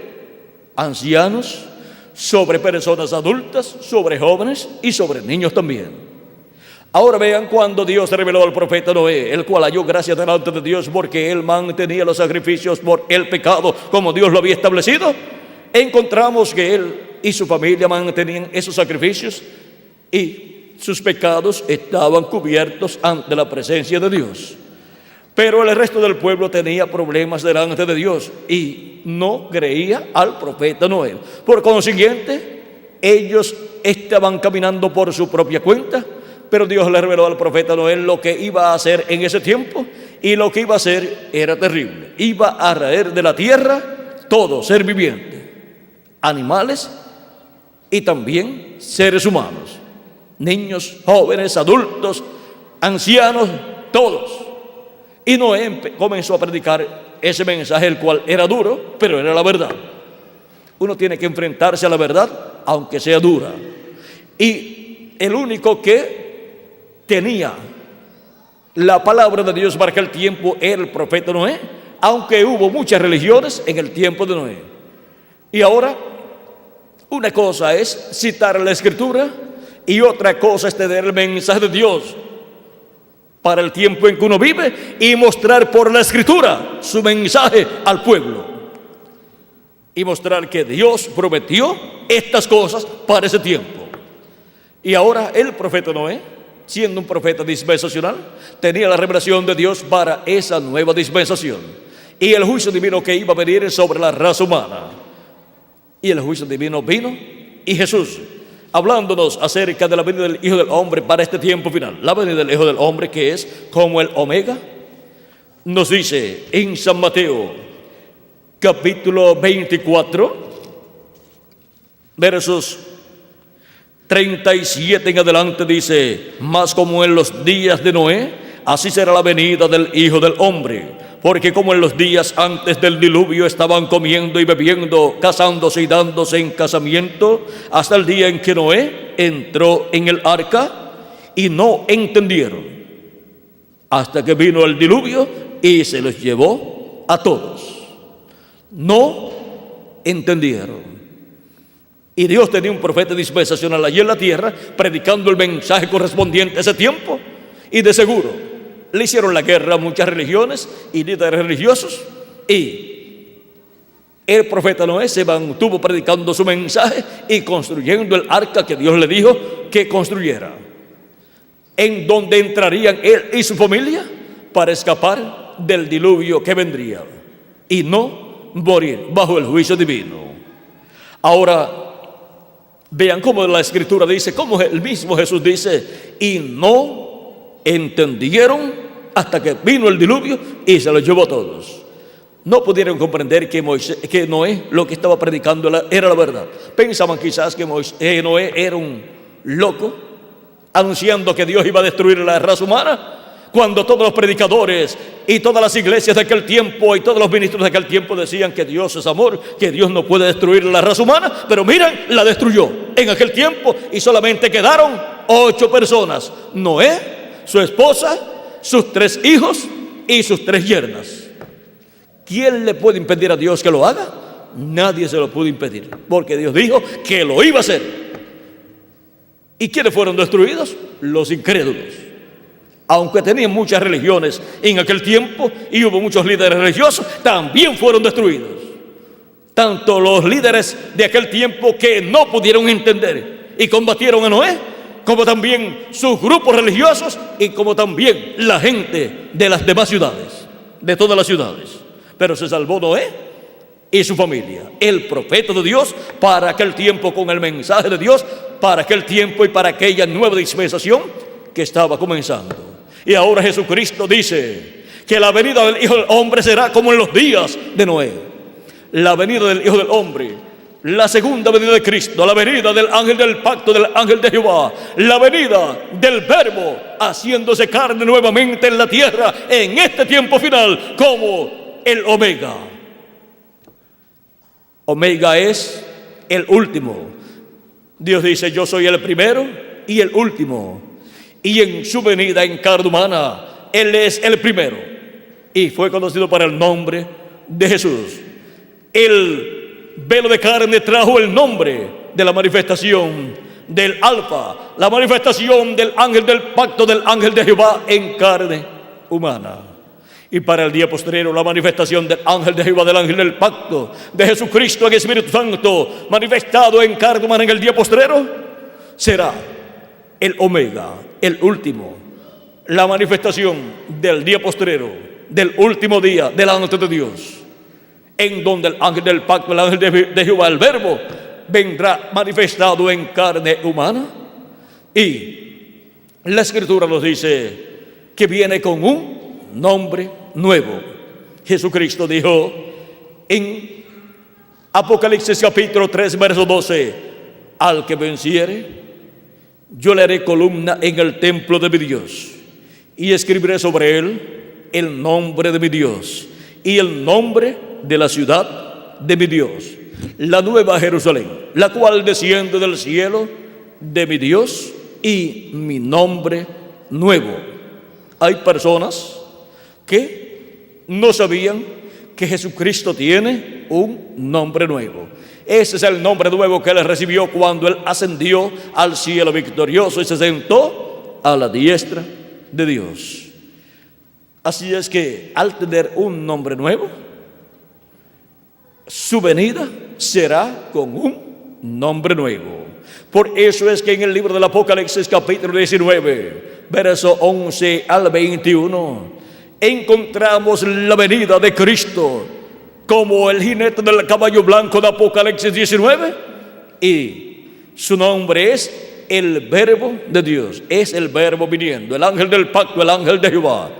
ancianos, sobre personas adultas, sobre jóvenes y sobre niños también. Ahora vean cuando Dios reveló al profeta Noé, el cual halló gracia delante de Dios porque él mantenía los sacrificios por el pecado como Dios lo había establecido. Encontramos que él y su familia mantenían esos sacrificios y sus pecados estaban cubiertos ante la presencia de Dios. Pero el resto del pueblo tenía problemas delante de Dios y no creía al profeta Noé. Por consiguiente, ellos estaban caminando por su propia cuenta. Pero Dios le reveló al profeta Noé lo que iba a hacer en ese tiempo, y lo que iba a hacer era terrible. Iba a raer de la tierra todo ser viviente, animales y también seres humanos, niños, jóvenes, adultos, ancianos, todos. Y Noé comenzó a predicar ese mensaje, el cual era duro, pero era la verdad. Uno tiene que enfrentarse a la verdad, aunque sea dura. Y el único que tenía la palabra de Dios para aquel tiempo era el profeta Noé, aunque hubo muchas religiones en el tiempo de Noé. Y ahora, una cosa es citar la Escritura y otra cosa es tener el mensaje de Dios para el tiempo en que uno vive y mostrar por la Escritura su mensaje al pueblo y mostrar que Dios prometió estas cosas para ese tiempo. Y ahora el profeta Noé, siendo un profeta dispensacional, tenía la revelación de Dios para esa nueva dispensación y el juicio divino que iba a venir sobre la raza humana. Y el juicio divino vino, y Jesús, hablándonos acerca de la venida del Hijo del Hombre para este tiempo final, la venida del Hijo del Hombre, que es como el Omega, nos dice en San Mateo capítulo 24 versos 37 en adelante dice: mas como en los días de Noé, así será la venida del Hijo del Hombre. Porque como en los días antes del diluvio estaban comiendo y bebiendo, casándose y dándose en casamiento, hasta el día en que Noé entró en el arca, y no entendieron, hasta que vino el diluvio y se los llevó a todos. No entendieron. Y Dios tenía un profeta dispensacional allí en la tierra, predicando el mensaje correspondiente a ese tiempo, y de seguro le hicieron la guerra a muchas religiones y líderes religiosos, y el profeta Noé se mantuvo predicando su mensaje y construyendo el arca que Dios le dijo que construyera, en donde entrarían él y su familia para escapar del diluvio que vendría y no morir bajo el juicio divino. Ahora vean cómo la Escritura dice, cómo el mismo Jesús dice: y no entendieron hasta que vino el diluvio y se los llevó a todos. No pudieron comprender que Noé lo que estaba predicando era la verdad. Pensaban quizás que Noé era un loco, anunciando que Dios iba a destruir la raza humana, cuando todos los predicadores y todas las iglesias de aquel tiempo y todos los ministros de aquel tiempo decían que Dios es amor, que Dios no puede destruir la raza humana. Pero miren, la destruyó en aquel tiempo y solamente quedaron 8 personas: Noé, su esposa, sus 3 hijos y sus 3 yernas. ¿Quién le puede impedir a Dios que lo haga? Nadie se lo pudo impedir, porque Dios dijo que lo iba a hacer. ¿Y quiénes fueron destruidos? Los incrédulos. Aunque tenían muchas religiones en aquel tiempo y hubo muchos líderes religiosos, también fueron destruidos. Tanto los líderes de aquel tiempo que no pudieron entender y combatieron a Noé, como también sus grupos religiosos y como también la gente de las demás ciudades, de todas las ciudades. Pero se salvó Noé y su familia, el profeta de Dios para aquel tiempo, con el mensaje de Dios para aquel tiempo y para aquella nueva dispensación que estaba comenzando. Y ahora Jesucristo dice que la venida del Hijo del Hombre será como en los días de Noé. La venida del Hijo del Hombre, la segunda venida de Cristo, la venida del ángel del pacto, del ángel de Jehová, la venida del Verbo haciéndose carne nuevamente en la tierra en este tiempo final como el Omega. Omega es el último. Dios dice: yo soy el primero y el último. Y en su venida en carne humana, Él es el primero. Y fue conocido para el nombre de Jesús. El velo de carne trajo el nombre de la manifestación del Alfa, la manifestación del ángel del pacto, del ángel de Jehová en carne humana. Y para el día postrero, la manifestación del ángel de Jehová, del ángel del pacto, de Jesucristo en Espíritu Santo, manifestado en carne humana en el día postrero, será el Omega, el último, la manifestación del día postrero, del último día delante de Dios, en donde el ángel del pacto, el ángel de Jehová, el Verbo, vendrá manifestado en carne humana. Y la Escritura nos dice que viene con un nombre nuevo. Jesucristo dijo en Apocalipsis capítulo 3 verso 12: al que venciere, yo le haré columna en el templo de mi Dios, y escribiré sobre él el nombre de mi Dios y el nombre de la ciudad de mi Dios, la nueva Jerusalén, la cual desciende del cielo de mi Dios, y mi nombre nuevo. Hay personas que no sabían que Jesucristo tiene un nombre nuevo. Ese es el nombre nuevo que Él recibió cuando Él ascendió al cielo victorioso y se sentó a la diestra de Dios. Así es que al tener un nombre nuevo, su venida será con un nombre nuevo. Por eso es que en el libro del Apocalipsis capítulo 19, verso 11 al 21, encontramos la venida de Cristo como el jinete del caballo blanco de Apocalipsis 19, y su nombre es el Verbo de Dios, es el Verbo viniendo, el ángel del pacto, el ángel de Jehová.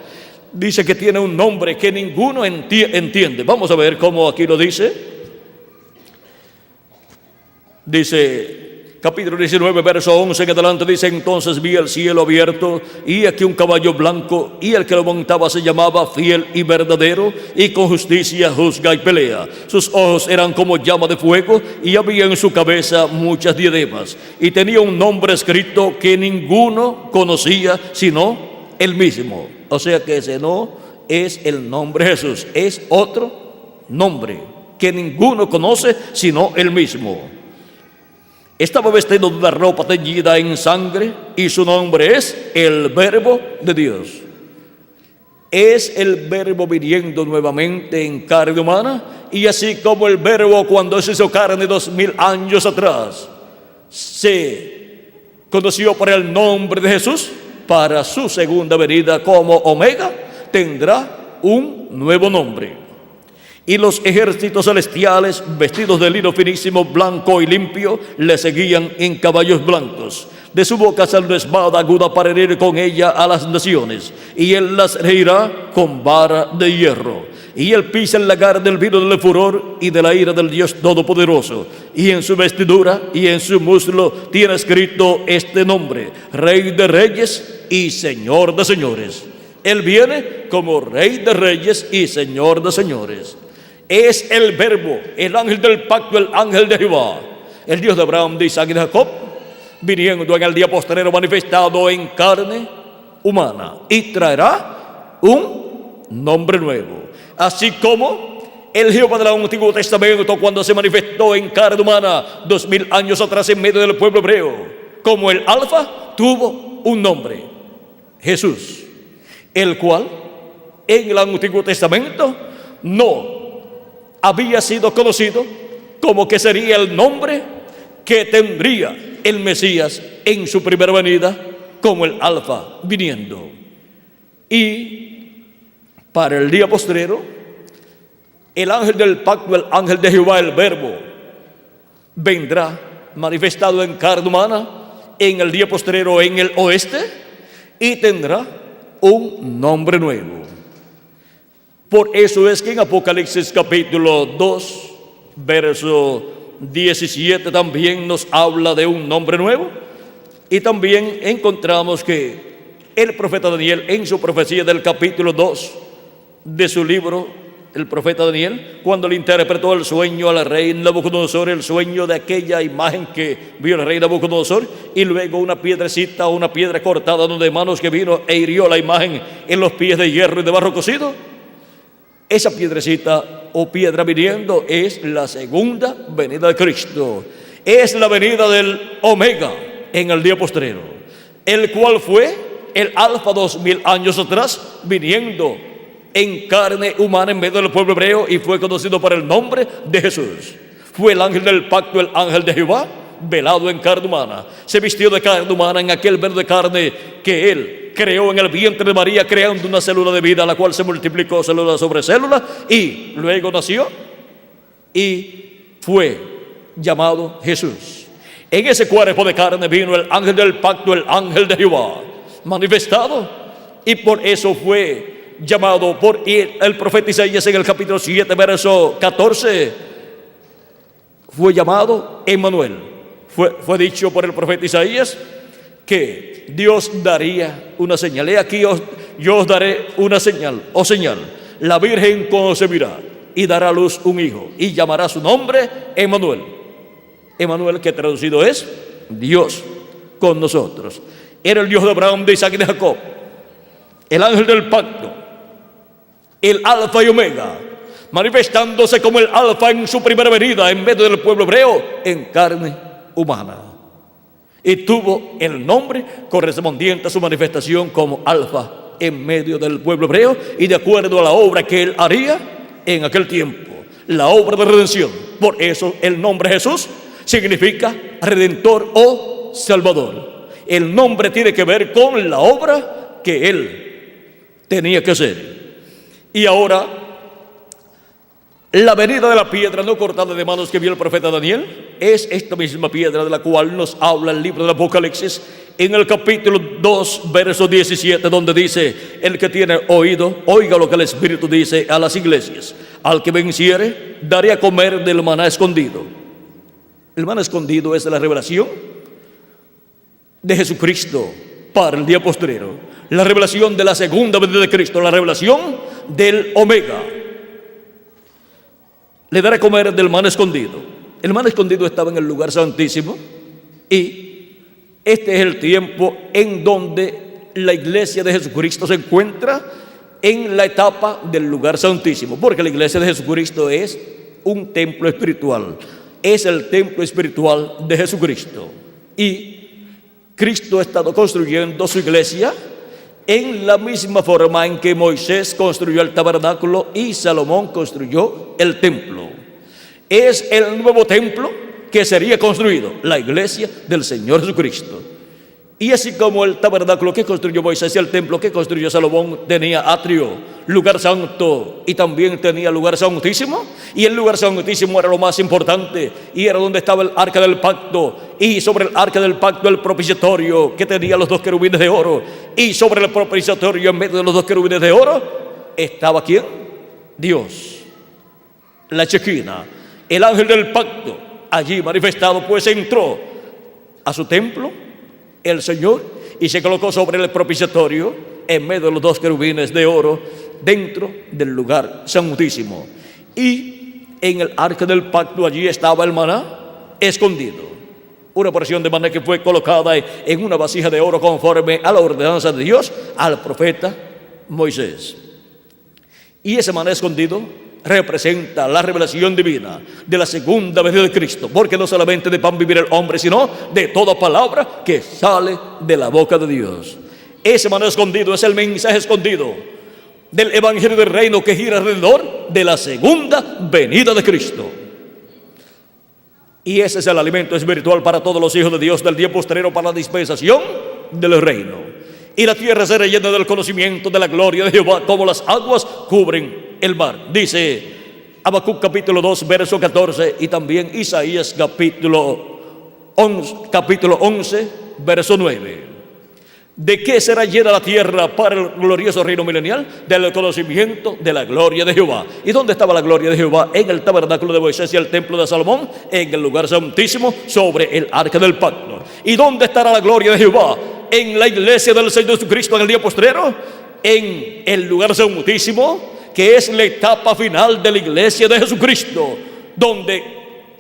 Dice que tiene un nombre que ninguno entiende. Vamos a ver cómo aquí lo dice. Dice capítulo 19, verso 11 en adelante dice: entonces vi el cielo abierto, y aquí un caballo blanco, y el que lo montaba se llamaba Fiel y Verdadero, y con justicia juzga y pelea. Sus ojos eran como llama de fuego, y había en su cabeza muchas diademas, y tenía un nombre escrito que ninguno conocía sino él mismo. O sea que ese no es el nombre de Jesús, es otro nombre que ninguno conoce sino él mismo. Estaba vestido de una ropa teñida en sangre, y su nombre es el Verbo de Dios. Es el Verbo viniendo nuevamente en carne humana, y así como el Verbo cuando se hizo carne 2000 años atrás se conoció por el nombre de Jesús, para su segunda venida como Omega tendrá un nuevo nombre. Y los ejércitos celestiales, vestidos de lino finísimo, blanco y limpio, le seguían en caballos blancos. De su boca sale una espada aguda para herir con ella a las naciones, y él las herirá con vara de hierro. Y él pisa el lagar del vino del furor y de la ira del Dios Todopoderoso. Y en su vestidura y en su muslo tiene escrito este nombre: Rey de Reyes y Señor de Señores. Él viene como Rey de Reyes y Señor de Señores. Es el Verbo, el ángel del pacto, el ángel de Jehová, el Dios de Abraham, de Isaac y de Jacob, viniendo en el día postrero manifestado en carne humana, y traerá un nombre nuevo. Así como el Jehová del Antiguo Testamento, cuando se manifestó en carne humana 2000 años atrás en medio del pueblo hebreo, como el Alfa, tuvo un nombre: Jesús, el cual en el Antiguo Testamento no había sido conocido como que sería el nombre que tendría el Mesías en su primera venida, como el Alfa viniendo. Y para el día postrero, el ángel del pacto, el ángel de Jehová, el Verbo, vendrá manifestado en carne humana en el día postrero en el oeste, y tendrá un nombre nuevo. Por eso es que en Apocalipsis capítulo 2, verso 17 también nos habla de un nombre nuevo. Y también encontramos que el profeta Daniel, en su profecía del capítulo 2 de su libro, el profeta Daniel, cuando le interpretó el sueño al rey Nabucodonosor, el sueño de aquella imagen que vio el rey Nabucodonosor, y luego una piedrecita o una piedra cortada de manos que vino e hirió la imagen en los pies de hierro y de barro cocido. Esa piedrecita o piedra viniendo es la segunda venida de Cristo. Es la venida del Omega en el día postrero, el cual fue el Alfa 2000 años atrás, viniendo en carne humana en medio del pueblo hebreo, y fue conocido por el nombre de Jesús. Fue el ángel del pacto, el ángel de Jehová, velado en carne humana. Se vistió de carne humana en aquel verbo de carne que él creó en el vientre de María, creando una célula de vida, la cual se multiplicó célula sobre célula, y luego nació y fue llamado Jesús. En ese cuerpo de carne vino el ángel del pacto, el ángel de Jehová, manifestado, y por eso fue llamado por el profeta Isaías en el capítulo 7, verso 14, fue llamado Emmanuel. Fue dicho por el profeta Isaías que Dios daría una señal. He aquí yo os daré una señal, la Virgen concebirá y dará a luz un hijo, y llamará su nombre Emmanuel. Emmanuel, que traducido es Dios con nosotros. Era el Dios de Abraham, de Isaac y de Jacob, el ángel del pacto, el Alfa y Omega, manifestándose como el Alfa en su primera venida en medio del pueblo hebreo en carne humana, y tuvo el nombre correspondiente a su manifestación como Alfa en medio del pueblo hebreo, y de acuerdo a la obra que él haría en aquel tiempo, la obra de redención. Por eso el nombre Jesús significa Redentor o Salvador. El nombre tiene que ver con la obra que él tenía que hacer. Y ahora, la venida de la piedra no cortada de manos que vio el profeta Daniel es esta misma piedra de la cual nos habla el libro del Apocalipsis en el capítulo 2, verso 17, donde dice: el que tiene oído, oiga lo que el Espíritu dice a las iglesias. Al que venciere, daré a comer del maná escondido. El maná escondido es la revelación de Jesucristo para el día postrero, la revelación de la segunda venida de Cristo, la revelación del Omega. Le daré a comer del maná escondido. El maná escondido estaba en el lugar santísimo y este es el tiempo en donde la iglesia de Jesucristo se encuentra en la etapa del lugar santísimo, porque la iglesia de Jesucristo es un templo espiritual, es el templo espiritual de Jesucristo. Y Cristo ha estado construyendo su iglesia en la misma forma en que Moisés construyó el tabernáculo y Salomón construyó el templo. Es el nuevo templo que sería construido, la iglesia del Señor Jesucristo. Y así como el tabernáculo que construyó Moisés y el templo que construyó Salomón tenía atrio, lugar santo y también tenía lugar santísimo, y el lugar santísimo era lo más importante y era donde estaba el arca del pacto, y sobre el arca del pacto el propiciatorio que tenía los dos querubines de oro, y sobre el propiciatorio en medio de los dos querubines de oro estaba ¿quién? Dios, la Chequina, el ángel del pacto allí manifestado, pues entró a su templo el Señor y se colocó sobre el propiciatorio en medio de los dos querubines de oro dentro del lugar santísimo. Y en el arca del pacto allí estaba el maná escondido, una porción de maná que fue colocada en una vasija de oro conforme a la ordenanza de Dios al profeta Moisés. Y ese maná escondido representa la revelación divina de la segunda venida de Cristo, porque no solamente de pan vivirá el hombre, sino de toda palabra que sale de la boca de Dios. Ese maná escondido es el mensaje escondido del evangelio del reino que gira alrededor de la segunda venida de Cristo. Y ese es el alimento espiritual para todos los hijos de Dios del día postrero, para la dispensación del reino. Y la tierra será llena del conocimiento de la gloria de Jehová, como las aguas cubren el mar. Dice Habacuc capítulo 2 verso 14, y también Isaías capítulo 11 verso 9. ¿De qué será llena la tierra para el glorioso reino milenial? Del conocimiento de la gloria de Jehová. ¿Y dónde estaba la gloria de Jehová? En el tabernáculo de Moisés y el templo de Salomón, en el lugar santísimo sobre el arca del pacto. ¿Y dónde estará la gloria de Jehová? En la iglesia del Señor Jesucristo en el día postrero, en el lugar santísimo, que es la etapa final de la iglesia de Jesucristo, donde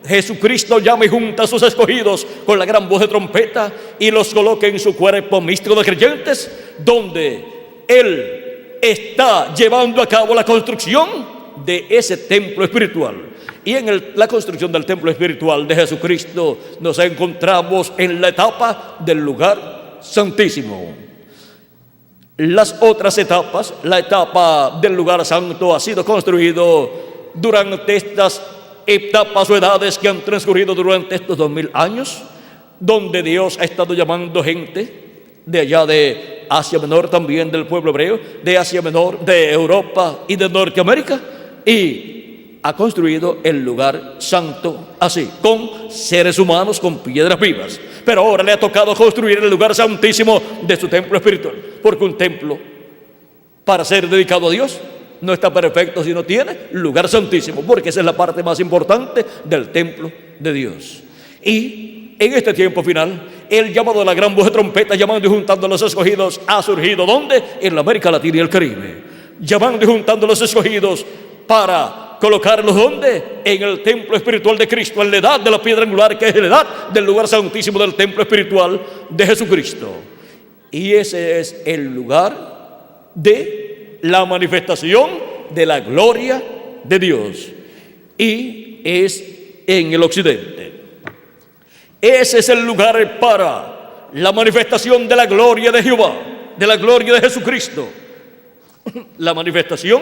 Jesucristo llama y junta a sus escogidos con la gran voz de trompeta y los coloca en su cuerpo místico de creyentes, donde Él está llevando a cabo la construcción de ese templo espiritual. Y en la construcción del templo espiritual de Jesucristo nos encontramos en la etapa del lugar santísimo. Las otras etapas, la etapa del lugar santo ha sido construido durante estas etapas o edades que han transcurrido durante estos 2000 años, donde Dios ha estado llamando gente de allá de Asia Menor, también del pueblo hebreo, de Asia Menor, de Europa y de Norteamérica, y ha construido el lugar santo así, con seres humanos, con piedras vivas. Pero ahora le ha tocado construir el lugar santísimo de su templo espiritual, porque un templo para ser dedicado a Dios no está perfecto si no tiene lugar santísimo, porque esa es la parte más importante del templo de Dios. Y en este tiempo final, el llamado de la gran voz de trompeta, llamando y juntando a los escogidos, ha surgido ¿dónde? En la América Latina y el Caribe, llamando y juntando a los escogidos para colocarlos ¿dónde? En el templo espiritual de Cristo, en la edad de la piedra angular, que es la edad del lugar santísimo del templo espiritual de Jesucristo. Y ese es el lugar de la manifestación de la gloria de Dios, y es en el occidente. Ese es el lugar para la manifestación de la gloria de Jehová, de la gloria de Jesucristo, la manifestación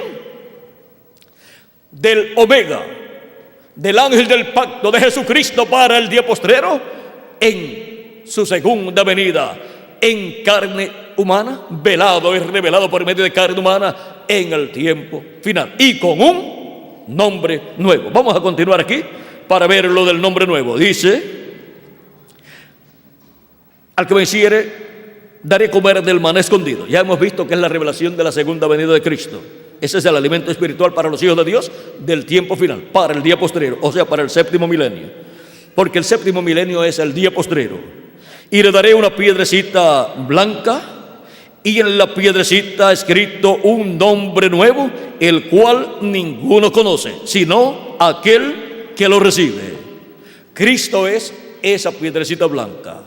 del Omega, del ángel del pacto de Jesucristo para el día postrero, en su segunda venida, en carne humana, velado y revelado por medio de carne humana en el tiempo final, y con un nombre nuevo. Vamos a continuar aquí para ver lo del nombre nuevo. Dice: al que venciere daré comer del maná escondido. Ya hemos visto que es la revelación de la segunda venida de Cristo. Ese es el alimento espiritual para los hijos de Dios del tiempo final, para el día postrero, o sea, para el séptimo milenio, porque el séptimo milenio es el día postrero. Y le daré una piedrecita blanca, y en la piedrecita escrito un nombre nuevo, el cual ninguno conoce, sino aquel que lo recibe. Cristo es esa piedrecita blanca,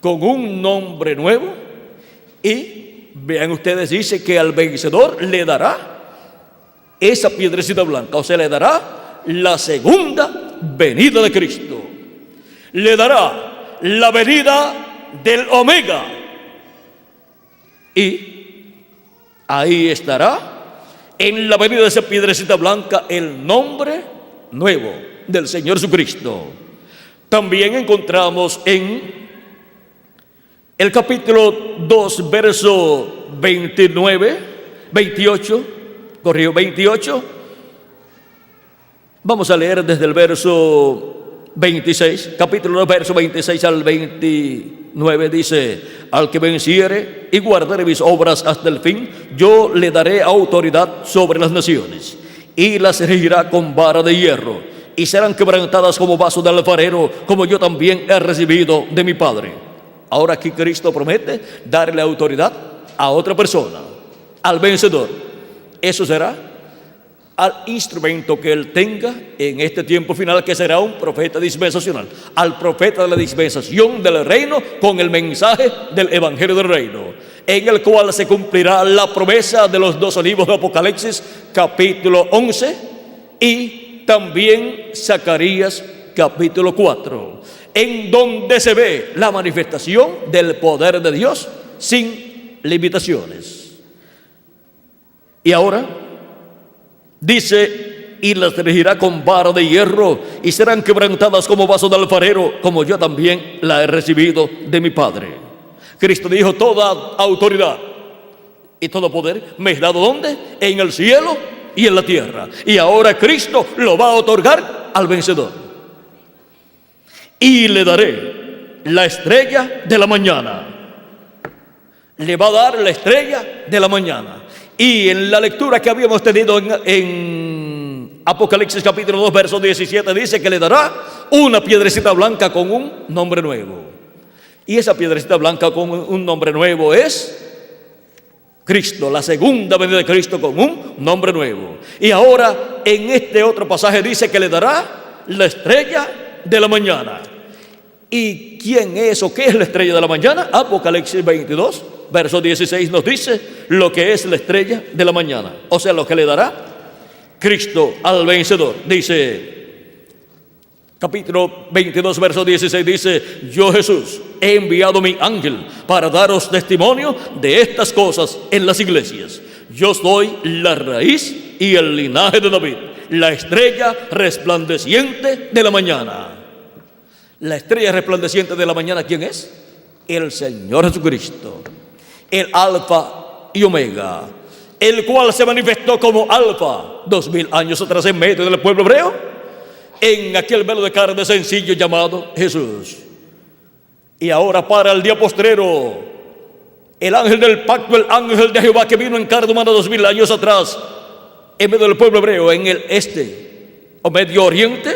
con un nombre nuevo. Y vean ustedes, dice que al vencedor le dará esa piedrecita blanca, o sea, le dará la segunda venida de Cristo. Le dará la venida del Omega. Y ahí estará, en la venida de esa piedrecita blanca, el nombre nuevo del Señor Jesucristo. También encontramos en el capítulo 2, verso 28. Vamos a leer desde el verso 26, capítulo 2, verso 26 al 29, dice: al que venciere y guardare mis obras hasta el fin, yo le daré autoridad sobre las naciones, y las regirá con vara de hierro, y serán quebrantadas como vaso de alfarero, como yo también he recibido de mi Padre. Ahora aquí Cristo promete darle autoridad a otra persona, al vencedor. Eso será al instrumento que él tenga en este tiempo final, que será un profeta dispensacional, al profeta de la dispensación del reino, con el mensaje del evangelio del reino, en el cual se cumplirá la promesa de los 2 libros de Apocalipsis, capítulo 11, y también Zacarías, capítulo 4, en donde se ve la manifestación del poder de Dios sin limitaciones. Y ahora dice: y las regirá con vara de hierro, y serán quebrantadas como vaso de alfarero, como yo también la he recibido de mi Padre. Cristo dijo: toda autoridad y todo poder me es dado, ¿dónde? En el cielo y en la tierra. Y ahora Cristo lo va a otorgar al vencedor. Y le daré la estrella de la mañana. Le va a dar la estrella de la mañana. Y en la lectura que habíamos tenido en Apocalipsis capítulo 2, verso 17, dice que le dará una piedrecita blanca con un nombre nuevo. Y esa piedrecita blanca con un nombre nuevo es Cristo, la segunda venida de Cristo con un nombre nuevo. Y ahora en este otro pasaje dice que le dará la estrella de la mañana. ¿Y quién es o qué es la estrella de la mañana? Apocalipsis 22, verso 16 nos dice lo que es la estrella de la mañana, o sea, lo que le dará Cristo al vencedor. Dice, capítulo 22, verso 16, dice: yo, Jesús, he enviado mi ángel para daros testimonio de estas cosas en las iglesias. Yo soy la raíz y el linaje de David, la estrella resplandeciente de la mañana. La estrella resplandeciente de la mañana, ¿quién es? El Señor Jesucristo, el Alfa y Omega, el cual se manifestó como Alfa 2000 años atrás en medio del pueblo hebreo, en aquel velo de carne sencillo llamado Jesús. Y ahora para el día postrero, el ángel del pacto, el ángel de Jehová, que vino en carne humana 2000 años atrás en medio del pueblo hebreo, en el este o Medio Oriente,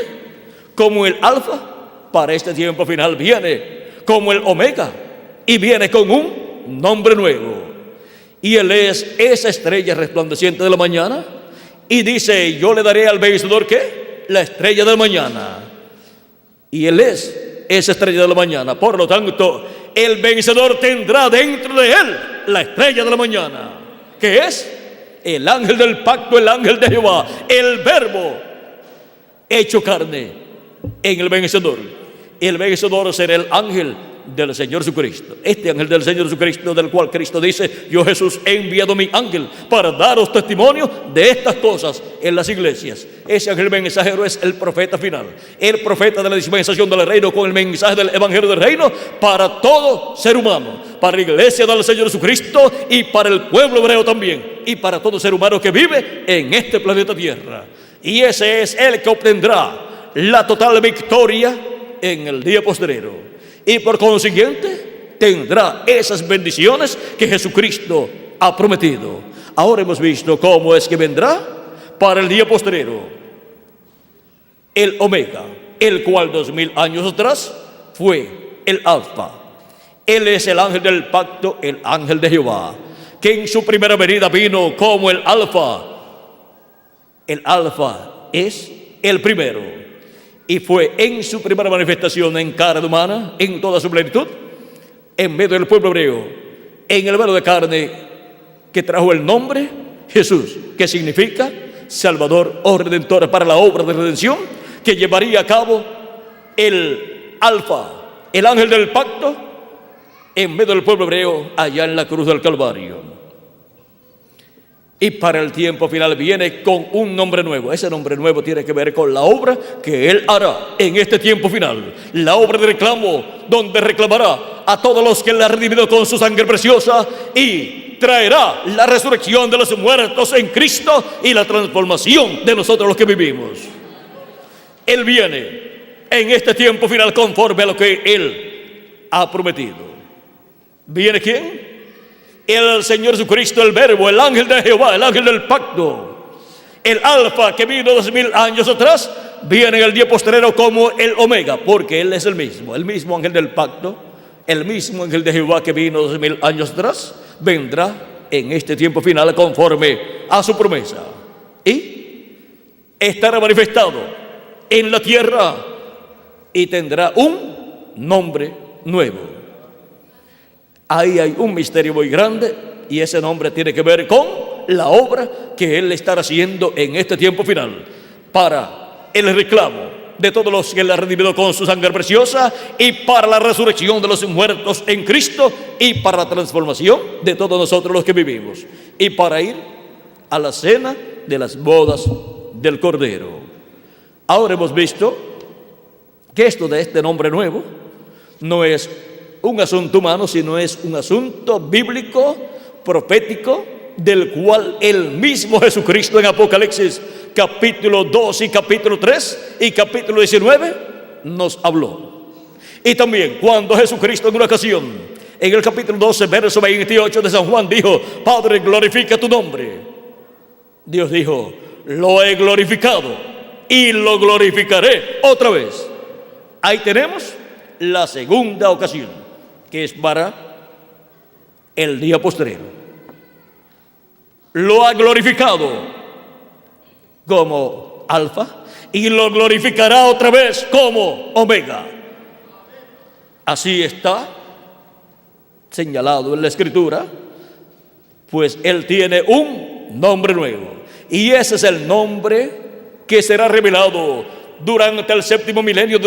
como el Alfa, para este tiempo final viene como el Omega y viene con un nombre nuevo. Y él es esa estrella resplandeciente de la mañana. Y dice: yo le daré al vencedor, ¿qué? La estrella de la mañana. Y él es esa estrella de la mañana. Por lo tanto, el vencedor tendrá dentro de él la estrella de la mañana, que es el ángel del pacto, el ángel de Jehová, el Verbo hecho carne en el vencedor. El vencedor será el ángel del Señor Jesucristo. Este ángel del Señor Jesucristo, del cual Cristo dice: yo, Jesús, he enviado mi ángel para daros testimonio de estas cosas en las iglesias. Ese ángel mensajero es el profeta final, el profeta de la dispensación del reino, con el mensaje del evangelio del reino para todo ser humano, para la iglesia del Señor Jesucristo y para el pueblo hebreo también, y para todo ser humano que vive en este planeta Tierra. Y ese es el que obtendrá la total victoria en el día postrero, y por consiguiente tendrá esas bendiciones que Jesucristo ha prometido. Ahora hemos visto cómo es que vendrá para el día postrero el Omega, el cual 2000 años atrás fue el Alfa. Él es el ángel del pacto, el ángel de Jehová, que en su primera venida vino como el Alfa. El Alfa es el primero, y fue en su primera manifestación en carne humana, en toda su plenitud, en medio del pueblo hebreo, en el velo de carne, que trajo el nombre Jesús, que significa Salvador o Redentor, para la obra de redención que llevaría a cabo el Alfa, el ángel del pacto, en medio del pueblo hebreo, allá en la cruz del Calvario. Y para el tiempo final viene con un nombre nuevo. Ese nombre nuevo tiene que ver con la obra que Él hará en este tiempo final. La obra de reclamo, donde reclamará a todos los que Él ha redimido con su sangre preciosa, y traerá la resurrección de los muertos en Cristo y la transformación de nosotros los que vivimos. Él viene en este tiempo final conforme a lo que Él ha prometido. ¿Viene quién? El Señor Jesucristo, el Verbo, el ángel de Jehová, el ángel del pacto, el Alfa, que vino 2000 años atrás, viene en el día postrero como el Omega, porque Él es el mismo ángel del pacto, el mismo ángel de Jehová que vino 2000 años atrás, vendrá en este tiempo final conforme a su promesa, y estará manifestado en la tierra y tendrá un nombre nuevo. Ahí hay un misterio muy grande, y ese nombre tiene que ver con la obra que Él estará haciendo en este tiempo final, para el reclamo de todos los que Él ha redimido con su sangre preciosa, y para la resurrección de los muertos en Cristo, y para la transformación de todos nosotros los que vivimos, y para ir a la cena de las bodas del Cordero. Ahora hemos visto que esto de este nombre nuevo no es un asunto humano, sino es un asunto bíblico, profético, del cual el mismo Jesucristo en Apocalipsis capítulo 2 y capítulo 3 y capítulo 19 nos habló. Y también cuando Jesucristo en una ocasión, en el capítulo 12, verso 28 de San Juan, dijo: Padre, glorifica tu nombre. Dios dijo: lo he glorificado y lo glorificaré otra vez. Ahí tenemos la segunda ocasión, que es para el día postrero. Lo ha glorificado como Alfa y lo glorificará otra vez como Omega. Así está señalado en la Escritura, pues Él tiene un nombre nuevo, y ese es el nombre que será revelado durante el séptimo milenio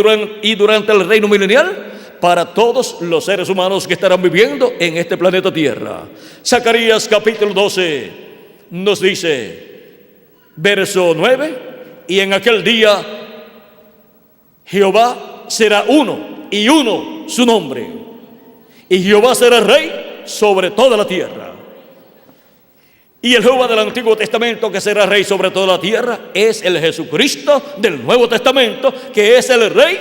y durante el reino milenial, para todos los seres humanos que estarán viviendo en este planeta Tierra. Zacarías capítulo 12 nos dice, verso 9: y en aquel día Jehová será uno, y uno su nombre, y Jehová será rey sobre toda la tierra. Y el Jehová del Antiguo Testamento, que será rey sobre toda la tierra, es el Jesucristo del Nuevo Testamento, que es el rey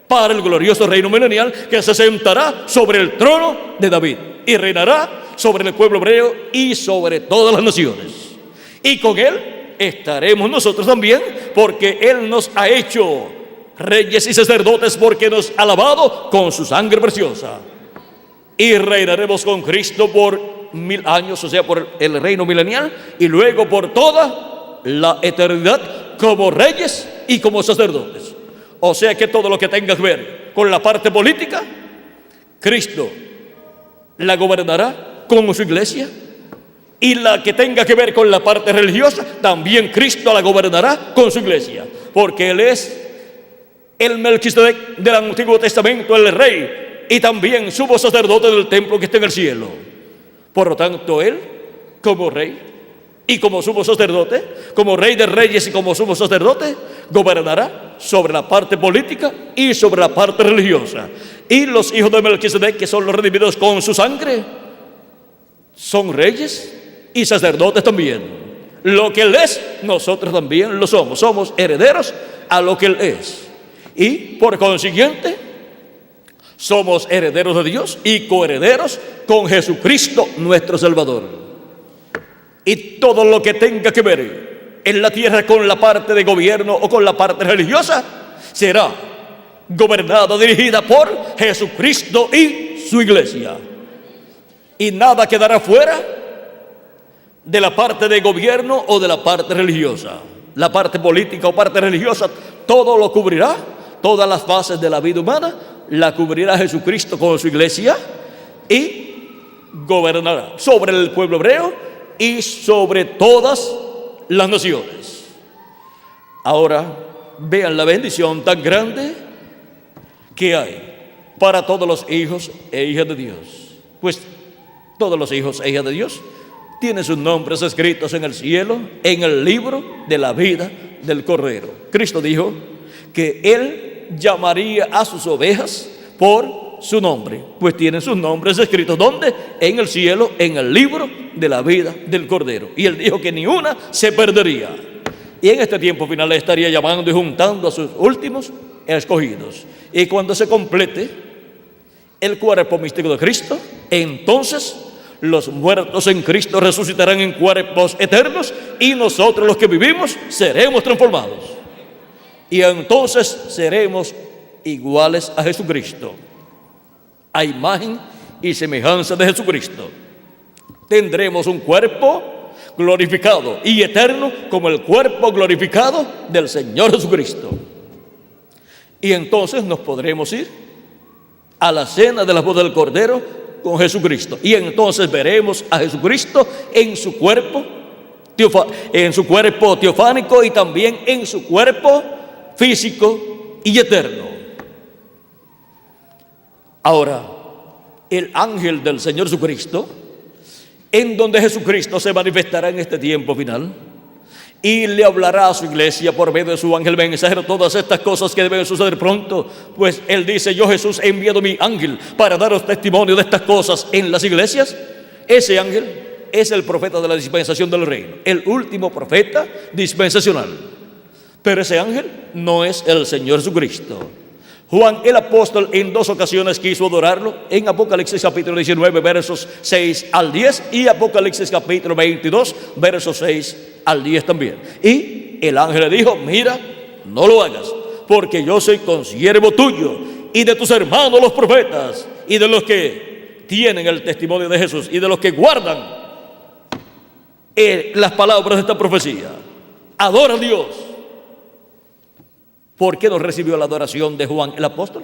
para el glorioso reino milenial, que se sentará sobre el trono de David y reinará sobre el pueblo hebreo y sobre todas las naciones. Y con Él estaremos nosotros también, porque Él nos ha hecho reyes y sacerdotes, porque nos ha lavado con su sangre preciosa. Y reinaremos con Cristo por 1000 años, o sea, por el reino milenial, y luego por toda la eternidad como reyes y como sacerdotes. O sea que todo lo que tenga que ver con la parte política, Cristo la gobernará como su iglesia, y la que tenga que ver con la parte religiosa, también Cristo la gobernará con su iglesia, porque Él es el Melquisedec del Antiguo Testamento, el rey, y también sumo sacerdote del templo que está en el cielo. Por lo tanto, Él, como rey y como sumo sacerdote, como rey de reyes y como sumo sacerdote, gobernará sobre la parte política y sobre la parte religiosa. Y los hijos de Melquisedec, que son los redimidos con su sangre, son reyes y sacerdotes también. Lo que Él es, nosotros también lo somos. Somos herederos a lo que Él es. Y por consiguiente, somos herederos de Dios y coherederos con Jesucristo nuestro Salvador. Y todo lo que tenga que ver en la tierra con la parte de gobierno o con la parte religiosa será gobernada, dirigida por Jesucristo y su iglesia. Y nada quedará fuera de la parte de gobierno o de la parte religiosa. La parte política o parte religiosa, todo lo cubrirá. Todas las bases de la vida humana la cubrirá Jesucristo con su iglesia y gobernará sobre el pueblo hebreo y sobre todas las naciones. Ahora vean la bendición tan grande que hay para todos los hijos e hijas de Dios. Pues todos los hijos e hijas de Dios tienen sus nombres escritos en el cielo, en el libro de la vida del Cordero. Cristo dijo que Él llamaría a sus ovejas por su nombre, pues tienen sus nombres escritos. ¿Dónde? En el cielo, en el libro de la vida del Cordero. Y Él dijo que ni una se perdería. Y en este tiempo final estaría llamando y juntando a sus últimos escogidos. Y cuando se complete el cuerpo místico de Cristo, entonces los muertos en Cristo resucitarán en cuerpos eternos y nosotros los que vivimos seremos transformados. Y entonces seremos iguales a Jesucristo, a imagen y semejanza de Jesucristo. Tendremos un cuerpo glorificado y eterno como el cuerpo glorificado del Señor Jesucristo. Y entonces nos podremos ir a la cena de la boda del Cordero con Jesucristo. Y entonces veremos a Jesucristo en su cuerpo teofánico y también en su cuerpo físico y eterno. Ahora, el ángel del Señor Jesucristo, en donde Jesucristo se manifestará en este tiempo final y le hablará a su iglesia por medio de su ángel mensajero todas estas cosas que deben suceder pronto, pues Él dice: yo, Jesús, he enviado mi ángel para daros testimonio de estas cosas en las iglesias. Ese ángel es el profeta de la dispensación del reino, el último profeta dispensacional. Pero ese ángel no es el Señor Jesucristo. Juan el apóstol en 2 ocasiones quiso adorarlo, en Apocalipsis capítulo 19 versos 6 al 10 y Apocalipsis capítulo 22 versos 6 al 10 también. Y el ángel le dijo: mira, no lo hagas, porque yo soy consiervo tuyo y de tus hermanos los profetas y de los que tienen el testimonio de Jesús y de los que guardan las palabras de esta profecía. Adora a Dios. ¿Por qué no recibió la adoración de Juan el apóstol?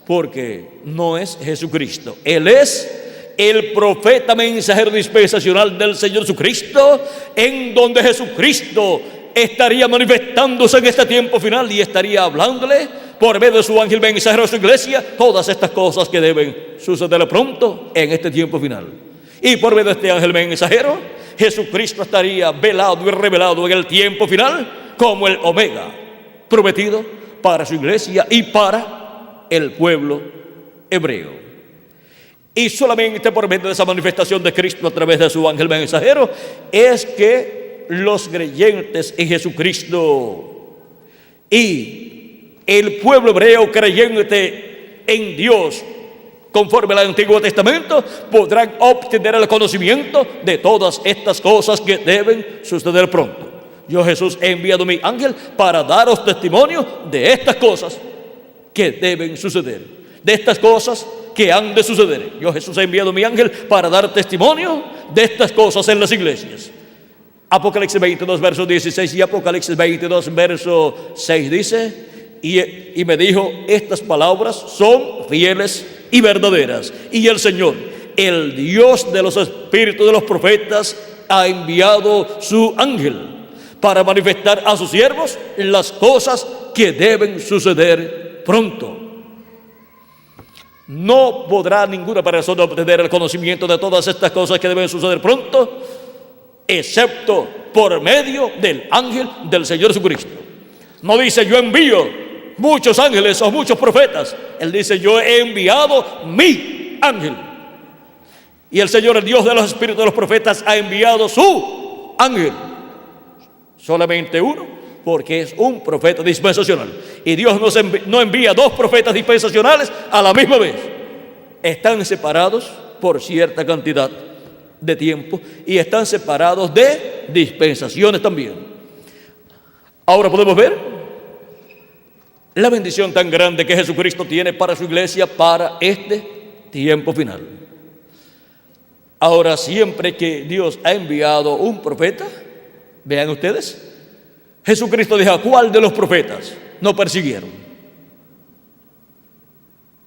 Porque no es Jesucristo. Él es el profeta mensajero dispensacional del Señor Jesucristo, en donde Jesucristo estaría manifestándose en este tiempo final y estaría hablándole por medio de su ángel mensajero a su iglesia todas estas cosas que deben suceder pronto en este tiempo final. Y por medio de este ángel mensajero, Jesucristo estaría velado y revelado en el tiempo final como el Omega, prometido para su iglesia y para el pueblo hebreo. Y solamente por medio de esa manifestación de Cristo a través de su ángel mensajero es que los creyentes en Jesucristo y el pueblo hebreo creyente en Dios conforme al Antiguo Testamento podrán obtener el conocimiento de todas estas cosas que deben suceder pronto. Yo, Jesús, he enviado mi ángel para daros testimonio de estas cosas que deben suceder, de estas cosas que han de suceder. Yo, Jesús, he enviado mi ángel para dar testimonio de estas cosas en las iglesias. Apocalipsis 22, verso 16 y Apocalipsis 22, verso 6 dice: y me dijo, estas palabras son fieles y verdaderas. Y el Señor, el Dios de los espíritus de los profetas, ha enviado su ángel para manifestar a sus siervos las cosas que deben suceder pronto. No podrá ninguna persona obtener el conocimiento de todas estas cosas que deben suceder pronto, excepto por medio del ángel del Señor Jesucristo. No dice: yo envío muchos ángeles o muchos profetas. Él dice: yo he enviado mi ángel. Y el Señor, el Dios de los espíritus de los profetas, ha enviado su ángel. Solamente uno, porque es un profeta dispensacional. Y Dios no envía dos profetas dispensacionales a la misma vez. Están separados por cierta cantidad de tiempo y están separados de dispensaciones también. Ahora podemos ver la bendición tan grande que Jesucristo tiene para su iglesia para este tiempo final. Ahora, siempre que Dios ha enviado un profeta, vean ustedes, Jesucristo dijo: ¿a cuál de los profetas no persiguieron?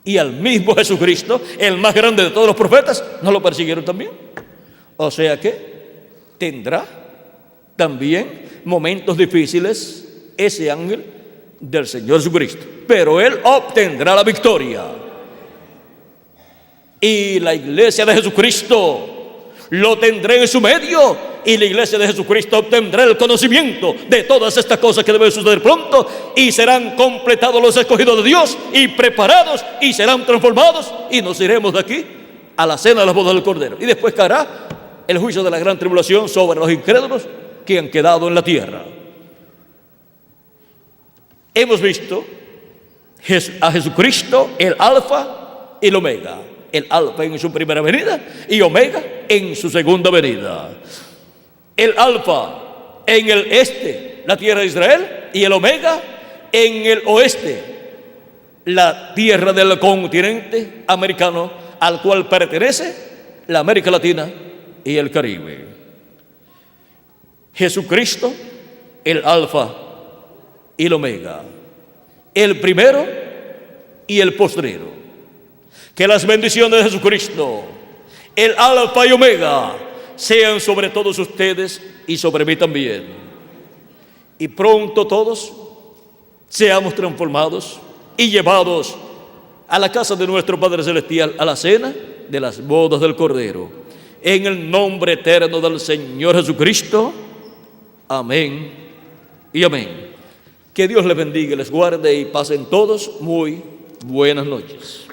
Y al mismo Jesucristo, el más grande de todos los profetas, ¿no lo persiguieron también? O sea que tendrá también momentos difíciles ese ángel del Señor Jesucristo, pero Él obtendrá la victoria. Y la iglesia de Jesucristo lo tendrá en su medio, y la iglesia de Jesucristo obtendrá el conocimiento de todas estas cosas que deben suceder pronto, y serán completados los escogidos de Dios y preparados, y serán transformados, y nos iremos de aquí a la cena de las bodas del Cordero. Y después caerá el juicio de la gran tribulación sobre los incrédulos que han quedado en la tierra. Hemos visto a Jesucristo, el Alfa y el Omega. El Alfa en su primera venida y Omega en su segunda venida. El Alfa en el este, la tierra de Israel, y el Omega en el oeste, la tierra del continente americano, al cual pertenece la América Latina y el Caribe. Jesucristo, el Alfa y el Omega, el primero y el postrero. Que las bendiciones de Jesucristo, el Alfa y Omega, sean sobre todos ustedes y sobre mí también. Y pronto todos seamos transformados y llevados a la casa de nuestro Padre Celestial, a la cena de las bodas del Cordero. En el nombre eterno del Señor Jesucristo. Amén y amén. Que Dios les bendiga, les guarde y pasen todos muy buenas noches.